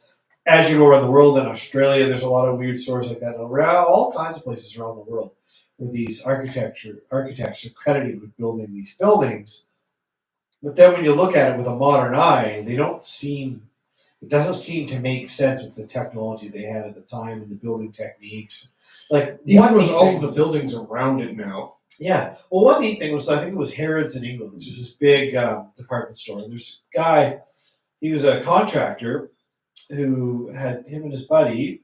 as you go around the world, in Australia, there's a lot of weird stories like that. Around all kinds of places around the world where these architects are credited with building these buildings. But then when you look at it with a modern eye, it doesn't seem to make sense with the technology they had at the time and the building techniques. Like, even with all of the buildings around it now. Yeah. Well, one neat thing was, I think it was Harrods in England, which is this big department store. And there's a guy, he was a contractor who had, him and his buddy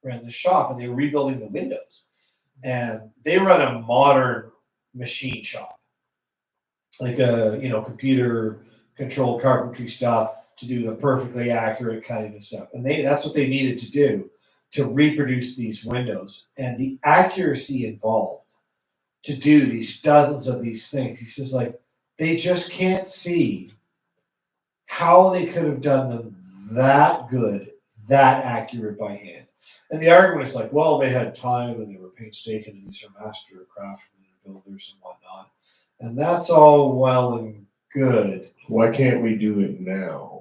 ran the shop, and they were rebuilding the windows. And they run a modern machine shop, like a computer controlled carpentry stuff to do the perfectly accurate cutting and stuff. And that's what they needed to do to reproduce these windows, and the accuracy involved to do these dozens of these things. He says, like, they just can't see how they could have done them that good, that accurate by hand. And the argument is like, well, they had time and they were painstaking, and these are master craftsmen and builders and whatnot. And that's all well and good. Why can't we do it now?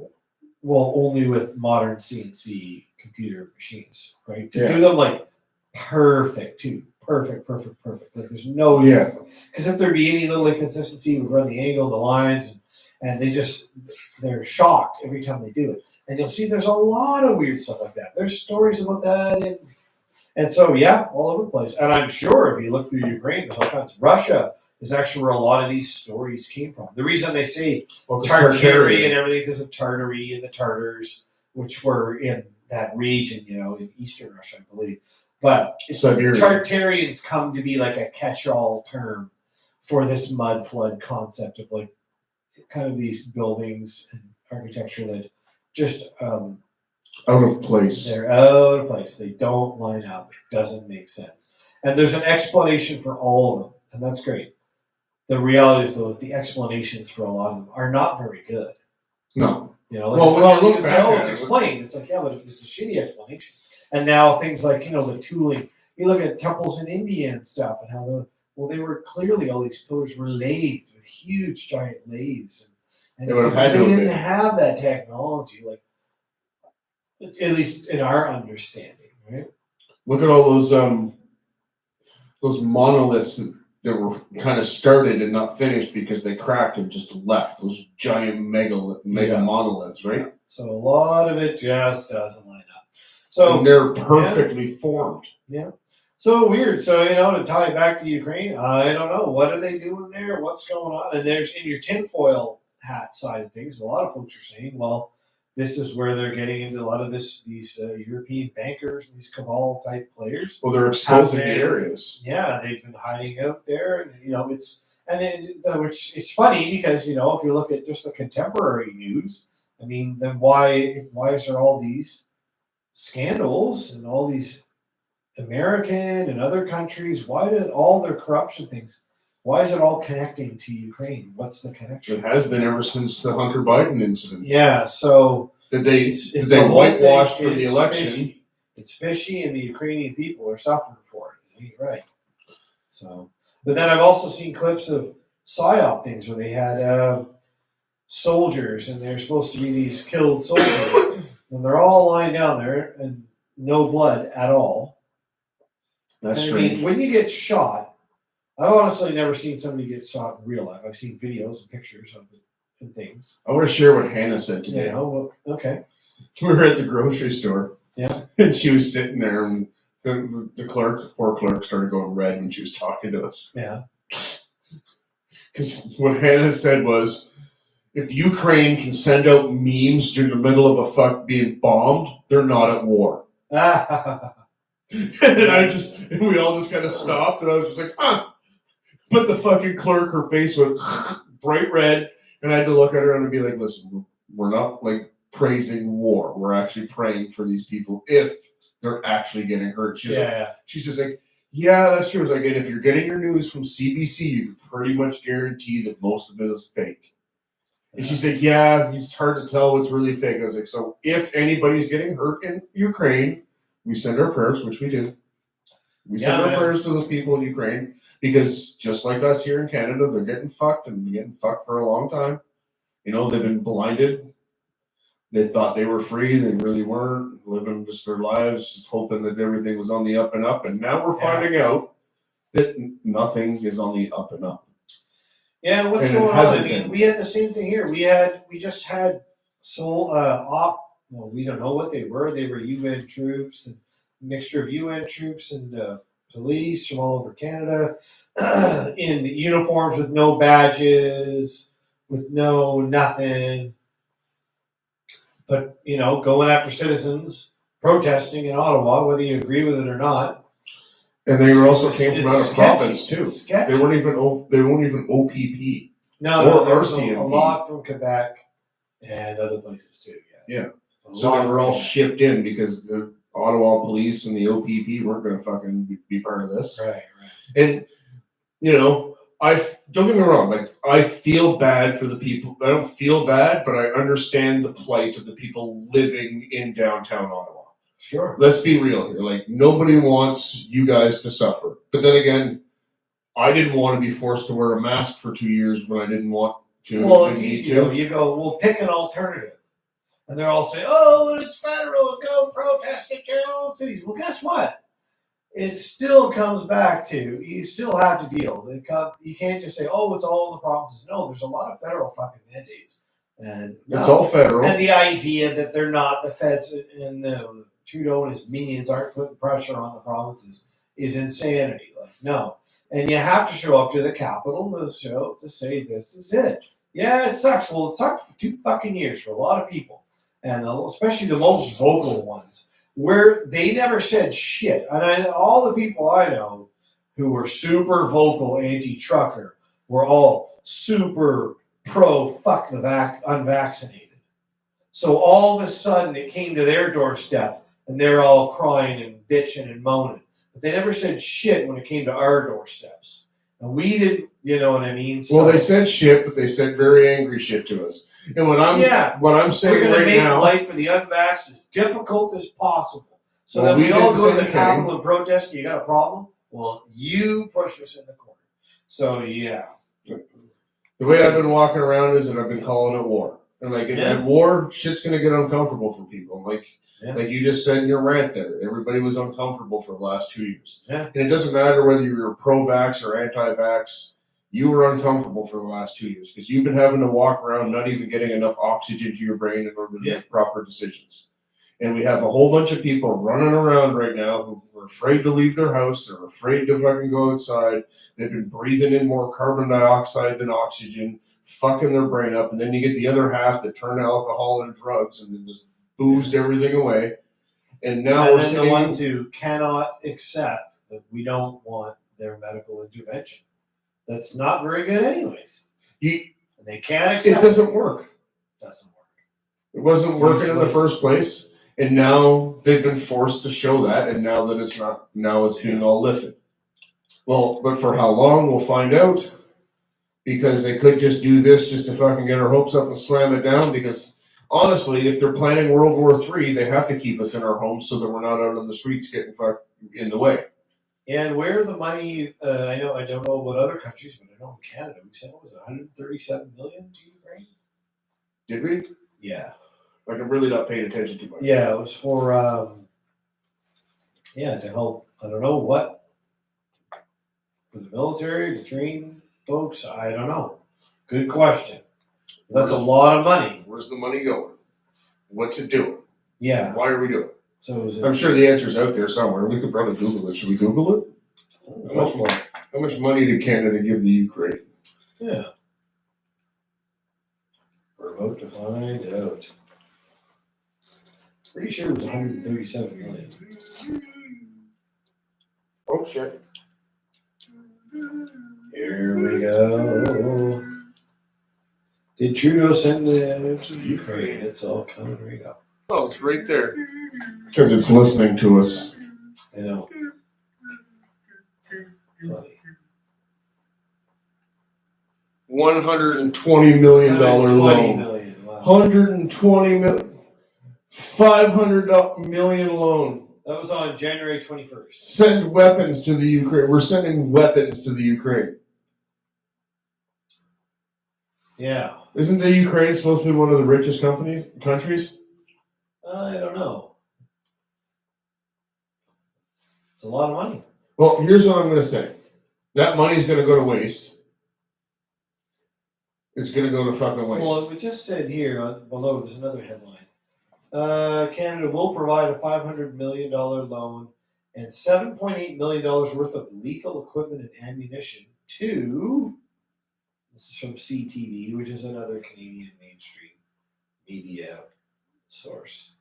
Well, only with modern CNC computer machines, right? To Yeah. do them like perfect too. Perfect. Like there's no Yeah. because if there be any little inconsistency, we run the angle, the lines, and they're shocked every time they do it. And you'll see there's a lot of weird stuff like that. There's stories about that, and so yeah, all over the place. And I'm sure if you look through Ukraine, there's all kinds. Russia is actually where a lot of these stories came from. The reason they say Tartary and everything because of Tartary and the Tartars, which were in that region, in eastern Russia, I believe. But Tartarians come to be like a catch-all term for this mud flood concept of like kind of these buildings and architecture that just out of place. They're out of place. They don't line up. It doesn't make sense. And there's an explanation for all of them, and that's great. The reality is, though, the explanations for a lot of them are not very good. No. When you look back, it's explained. It's like, yeah, but it's a shitty explanation. And now things like, the tooling. You look at temples in India and stuff, and how they were clearly all these pillars were lathed with huge, giant lathes, and they didn't have that technology, like at least in our understanding, right? Look at all those monoliths that were kind of started and not finished because they cracked and just left. Those giant mega monoliths, right? Yeah. So a lot of it just doesn't line up. So and they're perfectly formed. Yeah. So weird. So, to tie it back to Ukraine, I don't know. What are they doing there? What's going on? And there's in your tinfoil hat side of things, a lot of folks are saying, well, this is where they're getting into a lot of these European bankers, these cabal type players. Well, they're exposing the areas. Yeah, they've been hiding out there, and which it's funny because if you look at just the contemporary news, I mean, then why is there all these scandals and all these American and other countries? Why do all their corruption things? Why is it all connecting to Ukraine? What's the connection? It has been ever since the Hunter Biden incident. Yeah, so did they whitewash for the election? Fishy. It's fishy, and the Ukrainian people are suffering for it. You're right. So, but then I've also seen clips of PSYOP things where they had soldiers, and they're supposed to be these killed soldiers, and they're all lying down there, and no blood at all. That's strange. I mean, when you get shot, I've honestly never seen somebody get shot in real life. I've seen videos and pictures of it and things. I want to share what Hannah said today. Okay. We were at the grocery store. Yeah. And she was sitting there, and the poor clerk, started going red when she was talking to us. Yeah. Because what Hannah said was, if Ukraine can send out memes during the middle of a fuck being bombed, they're not at war. And we all just kind of stopped, and I was just like, huh. But the fucking clerk, her face went bright red, and I had to look at her and be like, listen, we're not like praising war. We're actually praying for these people if they're actually getting hurt. She's just like, yeah, that's true. It's like, and if you're getting your news from CBC, you can pretty much guarantee that most of it is fake. And she's like, yeah, it's hard to tell what's really fake. I was like, so if anybody's getting hurt in Ukraine, we send our prayers, which we do. We send our prayers to those people in Ukraine, because just like us here in Canada, they're getting fucked, and they're getting fucked for a long time. They've been blinded. They thought they were free. They really weren't. Living just their lives, just hoping that everything was on the up and up. And now we're finding out that nothing is on the up and up. Yeah, and what's going on? I mean, we had the same thing here. We just had we don't know what they were. They were UN troops, and a mixture of UN troops and police from all over Canada in uniforms with no badges, with nothing. But, going after citizens, protesting in Ottawa, whether you agree with it or not. And they were also came from out of province too. They weren't even OPP. No, there was a lot from Quebec and other places too. Yeah. So they were all shipped in because the Ottawa police and the OPP weren't going to fucking be part of this. Right. And I don't get me wrong. Like, I feel bad for the people. I don't feel bad, but I understand the plight of the people living in downtown Ottawa. Sure. Let's be real here. Like, nobody wants you guys to suffer. But then again, I didn't want to be forced to wear a mask for 2 years when I didn't want to. Well, it's we need easy to. though. You go, well, pick an alternative. And they're all saying, oh, it's federal, go protest at your own cities. Well, guess what? It still comes back to, you still have to deal. You can't just say, oh, it's all in the provinces. No, there's a lot of federal fucking mandates. And It's all federal. And the idea that they're not, the feds and the Trudeau and his minions aren't putting pressure on the provinces is insanity. Like, no. And you have to show up to the Capitol to say this is it. Yeah, it sucks. Well, it sucked for 2 fucking years for a lot of people. And especially the most vocal ones, where they never said shit. And all the people I know who were super vocal anti-trucker were all super pro fuck the unvaccinated. So all of a sudden it came to their doorstep and they're all crying and bitching and moaning. But they never said shit when it came to our doorsteps. And we didn't, you know what I mean? Well, they said shit, but they said very angry shit to us. And what I'm saying we're going to right make now, life for the unvaxxed as difficult as possible. So well, that we all did go to the the same Capitol thing. and protest and you got a problem? Well, you push us in the corner. So, yeah. The way I've been walking around is that I've been calling it war. And like at war, shit's gonna get uncomfortable for people. Like you just said in your rant there, everybody was uncomfortable for the last 2 years. Yeah. And it doesn't matter whether you're pro-vax or anti-vax, you were uncomfortable for the last 2 years because you've been having to walk around not even getting enough oxygen to your brain in order to make proper decisions. And we have a whole bunch of people running around right now who are afraid to leave their house. They're afraid to fucking go outside. They've been breathing in more carbon dioxide than oxygen, fucking their brain up. And then you get the other half that turn to alcohol and drugs and then just boozed everything away. And now we're the ones who cannot accept that we don't want their medical intervention. That's not very good anyways. They can't accept it. Doesn't work. It doesn't work. It wasn't working in the first place. And now they've been forced to show that, and now that it's not, now it's being all lifted. Well, but for how long, we'll find out. Because they could just do this just to fucking get our hopes up and slam it down. Because honestly, if they're planning World War III, they have to keep us in our homes so that we're not out on the streets getting fucked in the way. And where the money, I don't know about other countries, but I know in Canada, we sent, what was it, 137 million to Ukraine? Did we? Yeah. Like, I'm really not paying attention too much. Yeah, it was for, to help, I don't know what, for the military, to train folks, I don't know. Good question. That's a lot of money. Where's the money going? What's it doing? Yeah. Why are we doing it? So I'm sure the answer's out there somewhere. We could probably Google it. Should we Google it? How much money did Canada give the Ukraine? Yeah. We're about to find out. Pretty sure it was 137 million. Oh shit. Here we go. Did Trudeau send it to Ukraine? It's all coming right up. Oh, it's right there. Because it's listening to us. I know. Funny. $120 million loan. Million. Wow. 120 million. 500 million loan. That was on January 21st. Send weapons to the Ukraine. We're sending weapons to the Ukraine. Yeah. Isn't the Ukraine supposed to be one of the richest countries? I don't know. It's a lot of money. Well, here's what I'm going to say. That money's going to go to waste. It's going to go to fucking waste. Well, we just said here below, there's another headline. Canada will provide a $500 million loan and $7.8 million worth of lethal equipment and ammunition to, this is from CTV, which is another Canadian mainstream media source.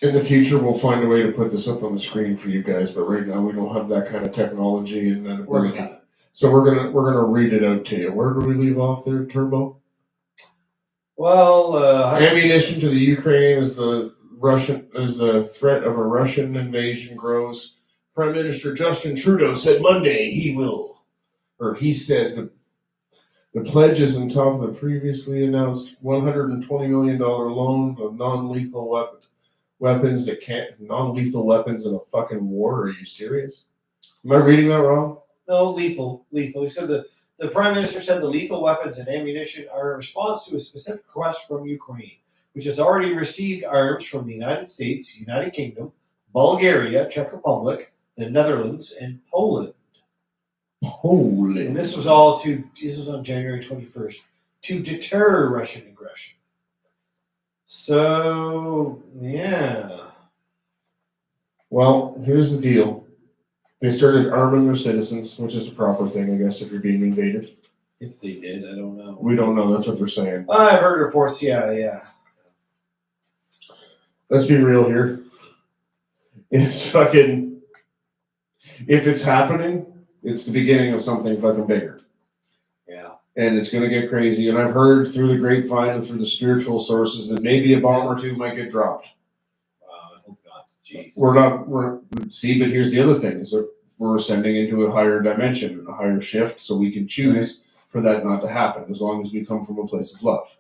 In the future, we'll find a way to put this up on the screen for you guys, but right now we don't have that kind of technology and that ability. So we're gonna read it out to you. Where do we leave off there, Turbo? Well, ammunition to the Ukraine as the threat of a Russian invasion grows. Prime Minister Justin Trudeau said Monday he said the pledge is on top of the previously announced $120 million loan of non-lethal weapons in a fucking war. Are you serious? Am I reading that wrong? No, lethal. He said the Prime Minister said the lethal weapons and ammunition are a response to a specific request from Ukraine, which has already received arms from the United States, United Kingdom, Bulgaria, Czech Republic, the Netherlands, and Poland. Holy. And this was on January 21st to deter Russian aggression. So, yeah. Well, here's the deal. They started arming their citizens, which is the proper thing, I guess, if you're being invaded. If they did, I don't know. We don't know. That's what they're saying. I've heard reports, yeah. Let's be real here. It's fucking... If it's happening, it's the beginning of something fucking bigger. Yeah. And it's going to get crazy. And I've heard through the grapevine and through the spiritual sources that maybe a bomb or two might get dropped. I hope not. Jeez. See, but here's the other thing, is that we're ascending into a higher dimension and a higher shift, so we can choose for that not to happen, as long as we come from a place of love.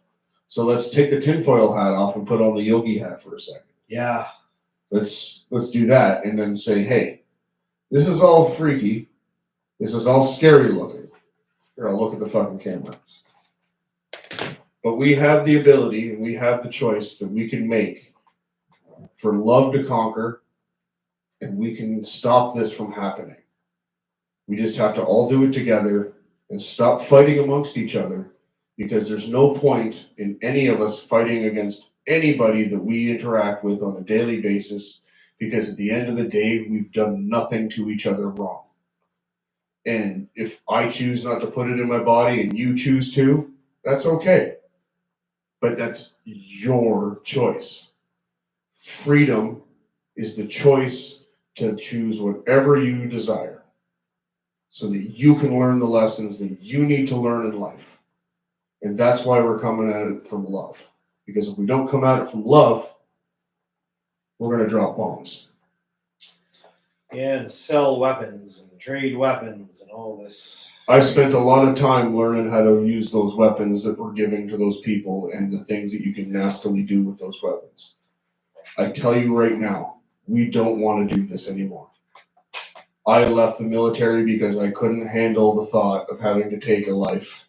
So let's take the tinfoil hat off and put on the yogi hat for a second. Yeah. Let's do that and then say, hey, this is all freaky. This is all scary looking. Here, I'll look at the fucking cameras. But we have the ability and we have the choice that we can make for love to conquer, and we can stop this from happening. We just have to all do it together and stop fighting amongst each other, because there's no point in any of us fighting against anybody that we interact with on a daily basis, because at the end of the day, we've done nothing to each other wrong. And if I choose not to put it in my body and you choose to, that's okay. But that's your choice. Freedom is the choice to choose whatever you desire, so that you can learn the lessons that you need to learn in life. And that's why we're coming at it from love. Because if we don't come at it from love, we're going to drop bombs. Yeah, and sell weapons and trade weapons and all this. I spent a lot of time learning how to use those weapons that we're giving to those people and the things that you can nastily do with those weapons. I tell you right now, we don't want to do this anymore. I left the military because I couldn't handle the thought of having to take a life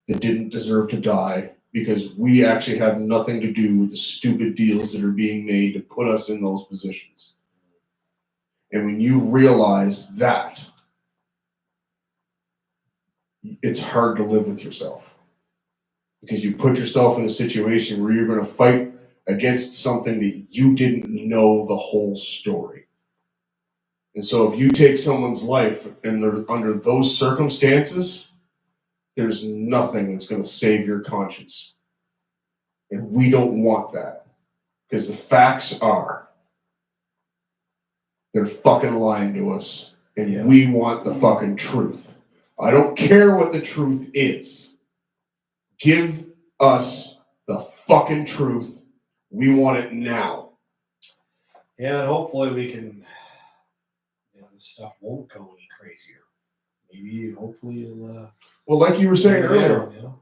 that didn't deserve to die, because we actually have nothing to do with the stupid deals that are being made to put us in those positions. And when you realize that, it's hard to live with yourself, because you put yourself in a situation where you're going to fight against something that you didn't know the whole story. And so if you take someone's life and they're under those circumstances, there's nothing that's going to save your conscience. And we don't want that, because the facts are they're fucking lying to us, and we want the fucking truth. I don't care what the truth is. Give us the fucking truth. We want it now. Yeah, and hopefully we can, this stuff won't go any crazier. Maybe, hopefully it'll... Well, like you were saying earlier, down,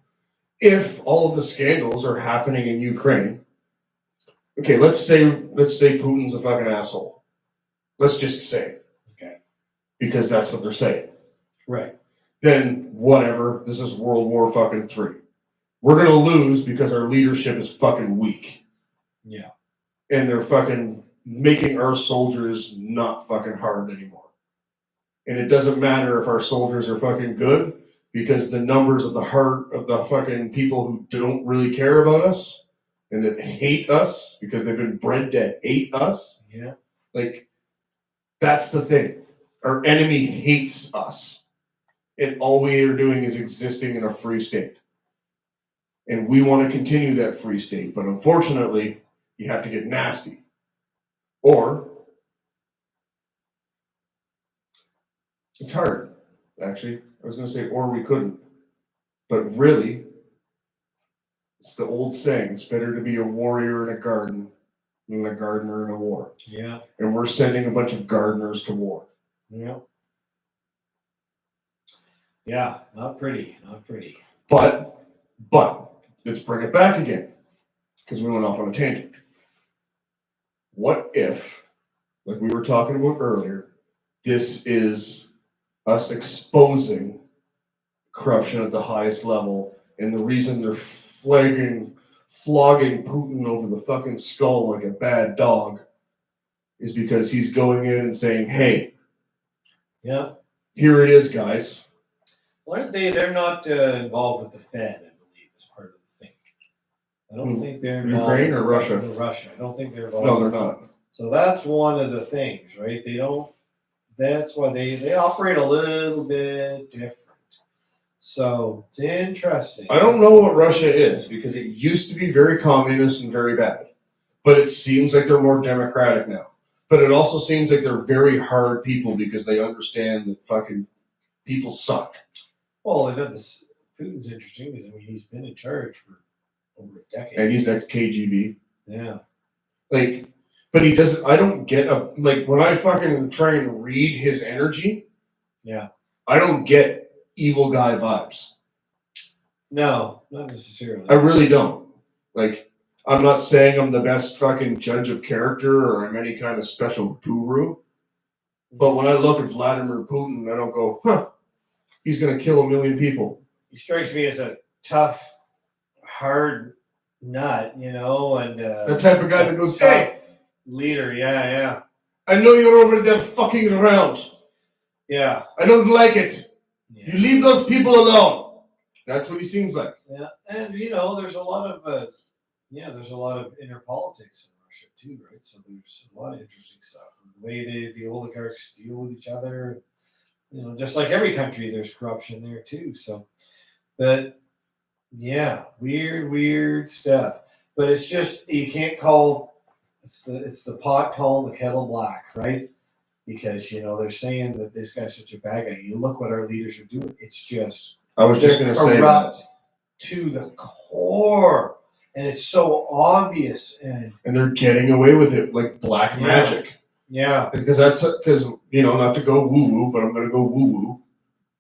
if all of the scandals are happening in Ukraine, okay, let's say Putin's a fucking asshole. Let's just say it. Okay. Because that's what they're saying. Right. Then whatever, this is World War fucking 3. We're going to lose because our leadership is fucking weak. Yeah. And they're fucking making our soldiers not fucking hard anymore. And it doesn't matter if our soldiers are fucking good, because the numbers of the fucking people who don't really care about us and that hate us because they've been bred to hate us. Yeah. Like, that's the thing. Our enemy hates us. And all we are doing is existing in a free state. And we want to continue that free state. But unfortunately, you have to get nasty. Or, it's hard, actually. I was going to say, or we couldn't. But really, it's the old saying, it's better to be a warrior in a garden than a gardener in a war. Yeah. And we're sending a bunch of gardeners to war. Yeah. Yeah, not pretty. Not pretty. But, let's bring it back again, because we went off on a tangent. What if, like we were talking about earlier, this is us exposing corruption at the highest level, and the reason they're flogging Putin over the fucking skull like a bad dog is because he's going in and saying, "Hey, Yeah. here it is, guys." Why aren't they? They're not involved with the Fed, I believe, as part of the thing. I don't think they're involved. Ukraine or with Russia? Russia. I don't think they're involved. No, they're not. So that's one of the things, right? They don't. That's why they operate a little bit different. So it's interesting. I don't know what Russia is because it used to be very communist and very bad, but it seems like they're more democratic now. But it also seems like they're very hard people because they understand that fucking people suck. Well, they've had this. Putin's interesting because he's been in charge for over a decade. And he's ex-KGB. Yeah. Like, but he doesn't. I don't get when I fucking try and read his energy. Yeah. I don't get evil guy vibes. No, not necessarily. I really don't. Like, I'm not saying I'm the best fucking judge of character or I'm any kind of special guru. But when I look at Vladimir Putin, I don't go, huh, he's going to kill 1 million people. He strikes me as a tough, hard nut, and The type of guy that goes, tough hey, leader. Yeah. I know you're over there fucking around. Yeah. I don't like it. Yeah. You leave those people alone. That's what he seems like. Yeah, and there's a lot of there's a lot of inner politics in Russia too, right? So there's a lot of interesting stuff. The way the oligarchs deal with each other, just like every country, there's corruption there too. So, but yeah, weird stuff. But it's just you can't call it's the pot calling the kettle black, right? Because they're saying that this guy's such a bad guy. You look what our leaders are doing. It's just I was just going to say corrupt that. to the core, and it's so obvious. And they're getting away with it like black magic. Yeah, because not to go woo woo, but I'm going to go woo woo.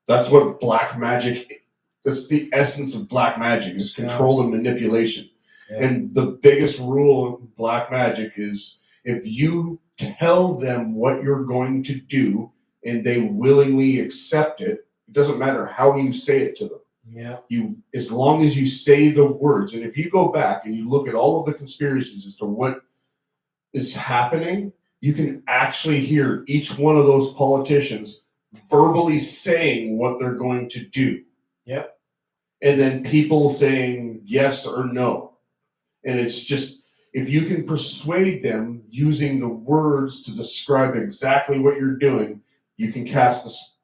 That's what black magic. That's the essence of black magic is control and manipulation. Yeah. And the biggest rule of black magic is if you tell them what you're going to do and they willingly accept it, it doesn't matter how you say it to them. Yeah. As long as you say the words, and if you go back and you look at all of the conspiracies as to what is happening, you can actually hear each one of those politicians verbally saying what they're going to do. Yep. And then people saying yes or no. And it's just, if you can persuade them using the words to describe exactly what you're doing, you can cast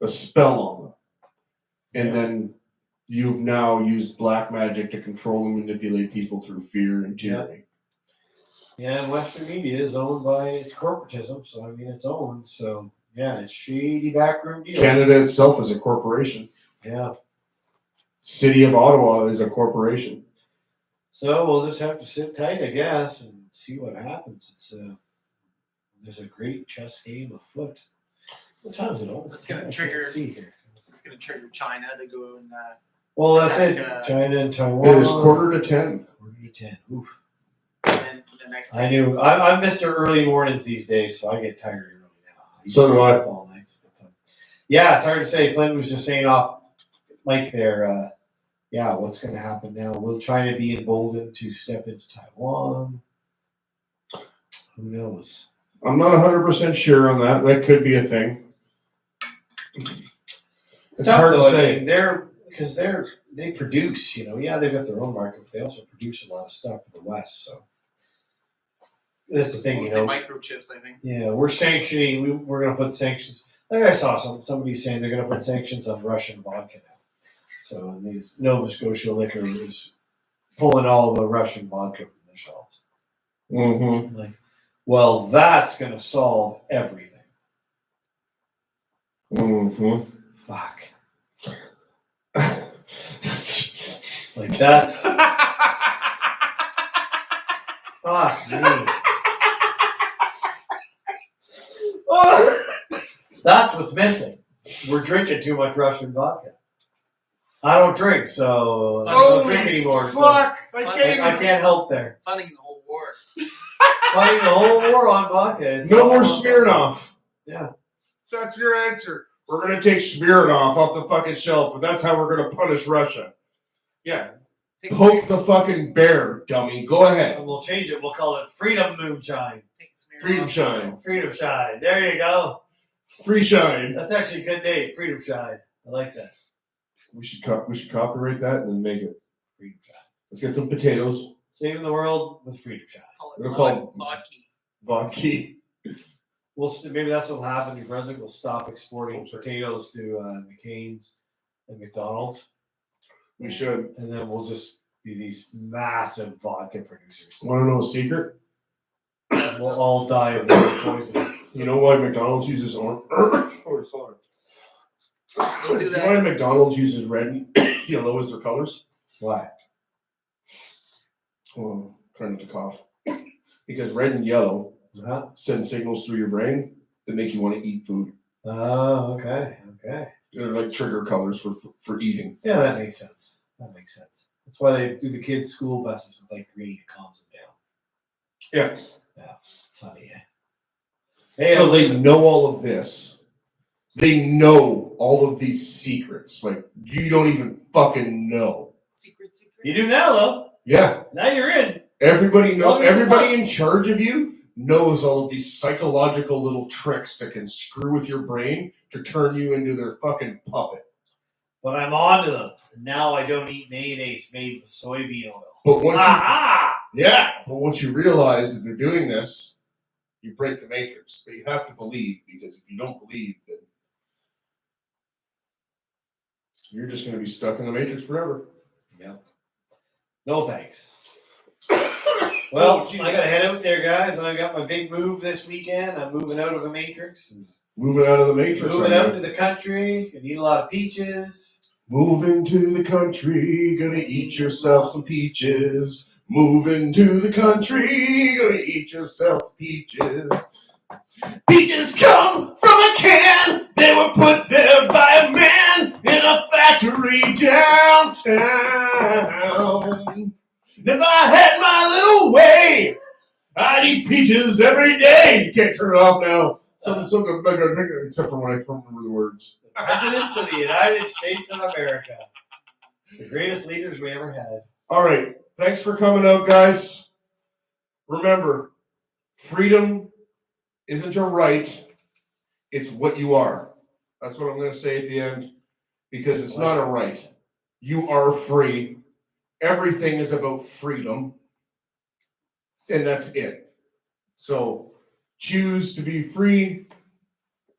a spell on them. And then you've now used black magic to control and manipulate people through fear and tyranny. Yeah, and Western media is owned by its corporatism, so it's owned. So it's shady backroom deal. Canada itself is a corporation. Yeah. City of Ottawa is a corporation. So we'll just have to sit tight, I guess, and see what happens. There's a great chess game afoot. What time is it? It's going to trigger. See here. It's going to trigger China to go and. Well, that's it. China and Taiwan. It is 9:45. 9:45. Oof. And then the next. I knew. I'm Mr. Early mornings these days, so I get tired early now. So do I. All nights. But, it's hard to say. Flynn was just saying off mic there. What's going to happen now? Will China be emboldened to step into Taiwan? Who knows? I'm not 100% sure on that. That could be a thing. It's hard to say. They produce, they've got their own market, but they also produce a lot of stuff for the West. So that's the thing, microchips, I think. Yeah, we're sanctioning. We're going to put sanctions. Like I saw somebody saying they're going to put sanctions on Russian vodka now. So and these Nova Scotia liquor is pulling all the Russian vodka from the shelves. Mm-hmm. Well, that's going to solve everything. Mm-hmm. Fuck. That's. Fuck me. That's what's missing. We're drinking too much Russian vodka. I don't drink, so I don't drink anymore. Fuck! So I can't help there. Funding the whole war. Fighting the whole war on vodka. It's no more Smirnoff. Yeah. That's your answer. We're gonna take Smirnoff off the fucking shelf, and that's how we're gonna punish Russia. Yeah. Take Poke the fucking bear, dummy. Go ahead. And we'll change it. We'll call it Freedom Moonshine. Smear Freedom off. Shine. Freedom Shine. There you go. Free shine. That's actually a good name. Freedom Shine. I like that. We should copyright that and then make it. Freedom Shine. Let's get some potatoes. Saving the world with Freedom Shine. Call We're it called- vodka. Vodka. Maybe that's what'll happen. New Brunswick will stop exporting potatoes to McCain's and McDonald's, We should. and then we'll just be these massive vodka producers. Want to know a secret? We'll all die of liver poisoning. You know why McDonald's uses orange? Oh, sorry. We'll do You know that. why McDonald's uses red and yellow as their colors? Why? Oh, trying not to cough. Because red and yellow Huh? send signals through your brain that make you want to eat food. Oh, okay. Okay. They're like trigger colors for eating. Yeah, that makes sense. That makes sense. That's why they do the kids' school buses with like green. It calms them down. Yeah. Funny, eh? Hey, So they know all of this. They know all of these secrets. Like, you don't even fucking know. Secret. you do now, though. Yeah. Now you're in. Everybody in charge of you knows all of these psychological little tricks that can screw with your brain to turn you into their fucking puppet. But I'm on to them. And now I don't eat mayonnaise made with soybean oil. But once Ah! but once you realize that they're doing this, you break the matrix. But you have to believe, because if you don't believe, then you're just going to be stuck in the matrix forever. Yep. No thanks. Well, Oh, geez. I gotta head out there, guys. I got my big move this weekend. I'm moving out of the matrix. And Moving out of the matrix. moving I out know. to the country. Gonna eat a lot of peaches. Moving to the country, gonna eat yourself some peaches. Moving to the country, gonna eat yourself peaches. Peaches come from a can. They were put there by a man in a factory downtown. And if I had my little way, I'd eat peaches every day. You can't turn it off now. Except for when I can't remember the words. The presidents of the United States of America. The greatest leaders we ever had. All right. Thanks for coming out, guys. Remember, freedom isn't a right. It's what you are. That's what I'm going to say at the end, because it's not a right. You are free. Everything is about freedom. And that's it. So choose to be free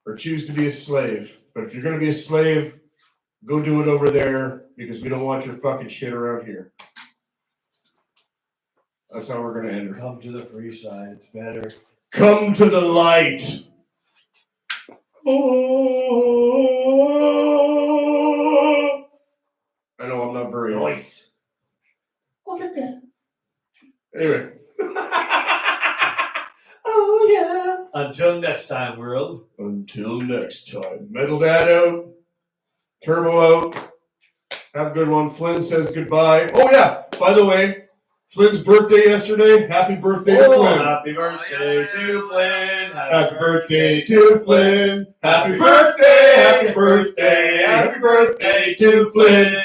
or choose to be a slave. But if you're going to be a slave, go do it over there, because we don't want your fucking shit around here. That's how we're going to end it. Come to the free side. It's better. Come to the light. Oh. I know I'm not very Nice. Look at that. Anyway. Oh, yeah. Until next time, world. Until next time. Metal Dad out. Turbo out. Have a good one. Flynn says goodbye. Oh, yeah. By the way, Flynn's birthday yesterday. Happy birthday to Flynn. Happy birthday to Flynn. Happy birthday to Flynn. Happy birthday. Happy birthday. Happy birthday to Flynn.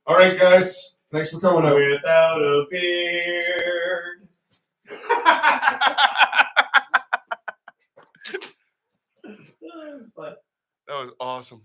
All right, guys. Thanks for coming out. Without a beard. That was awesome.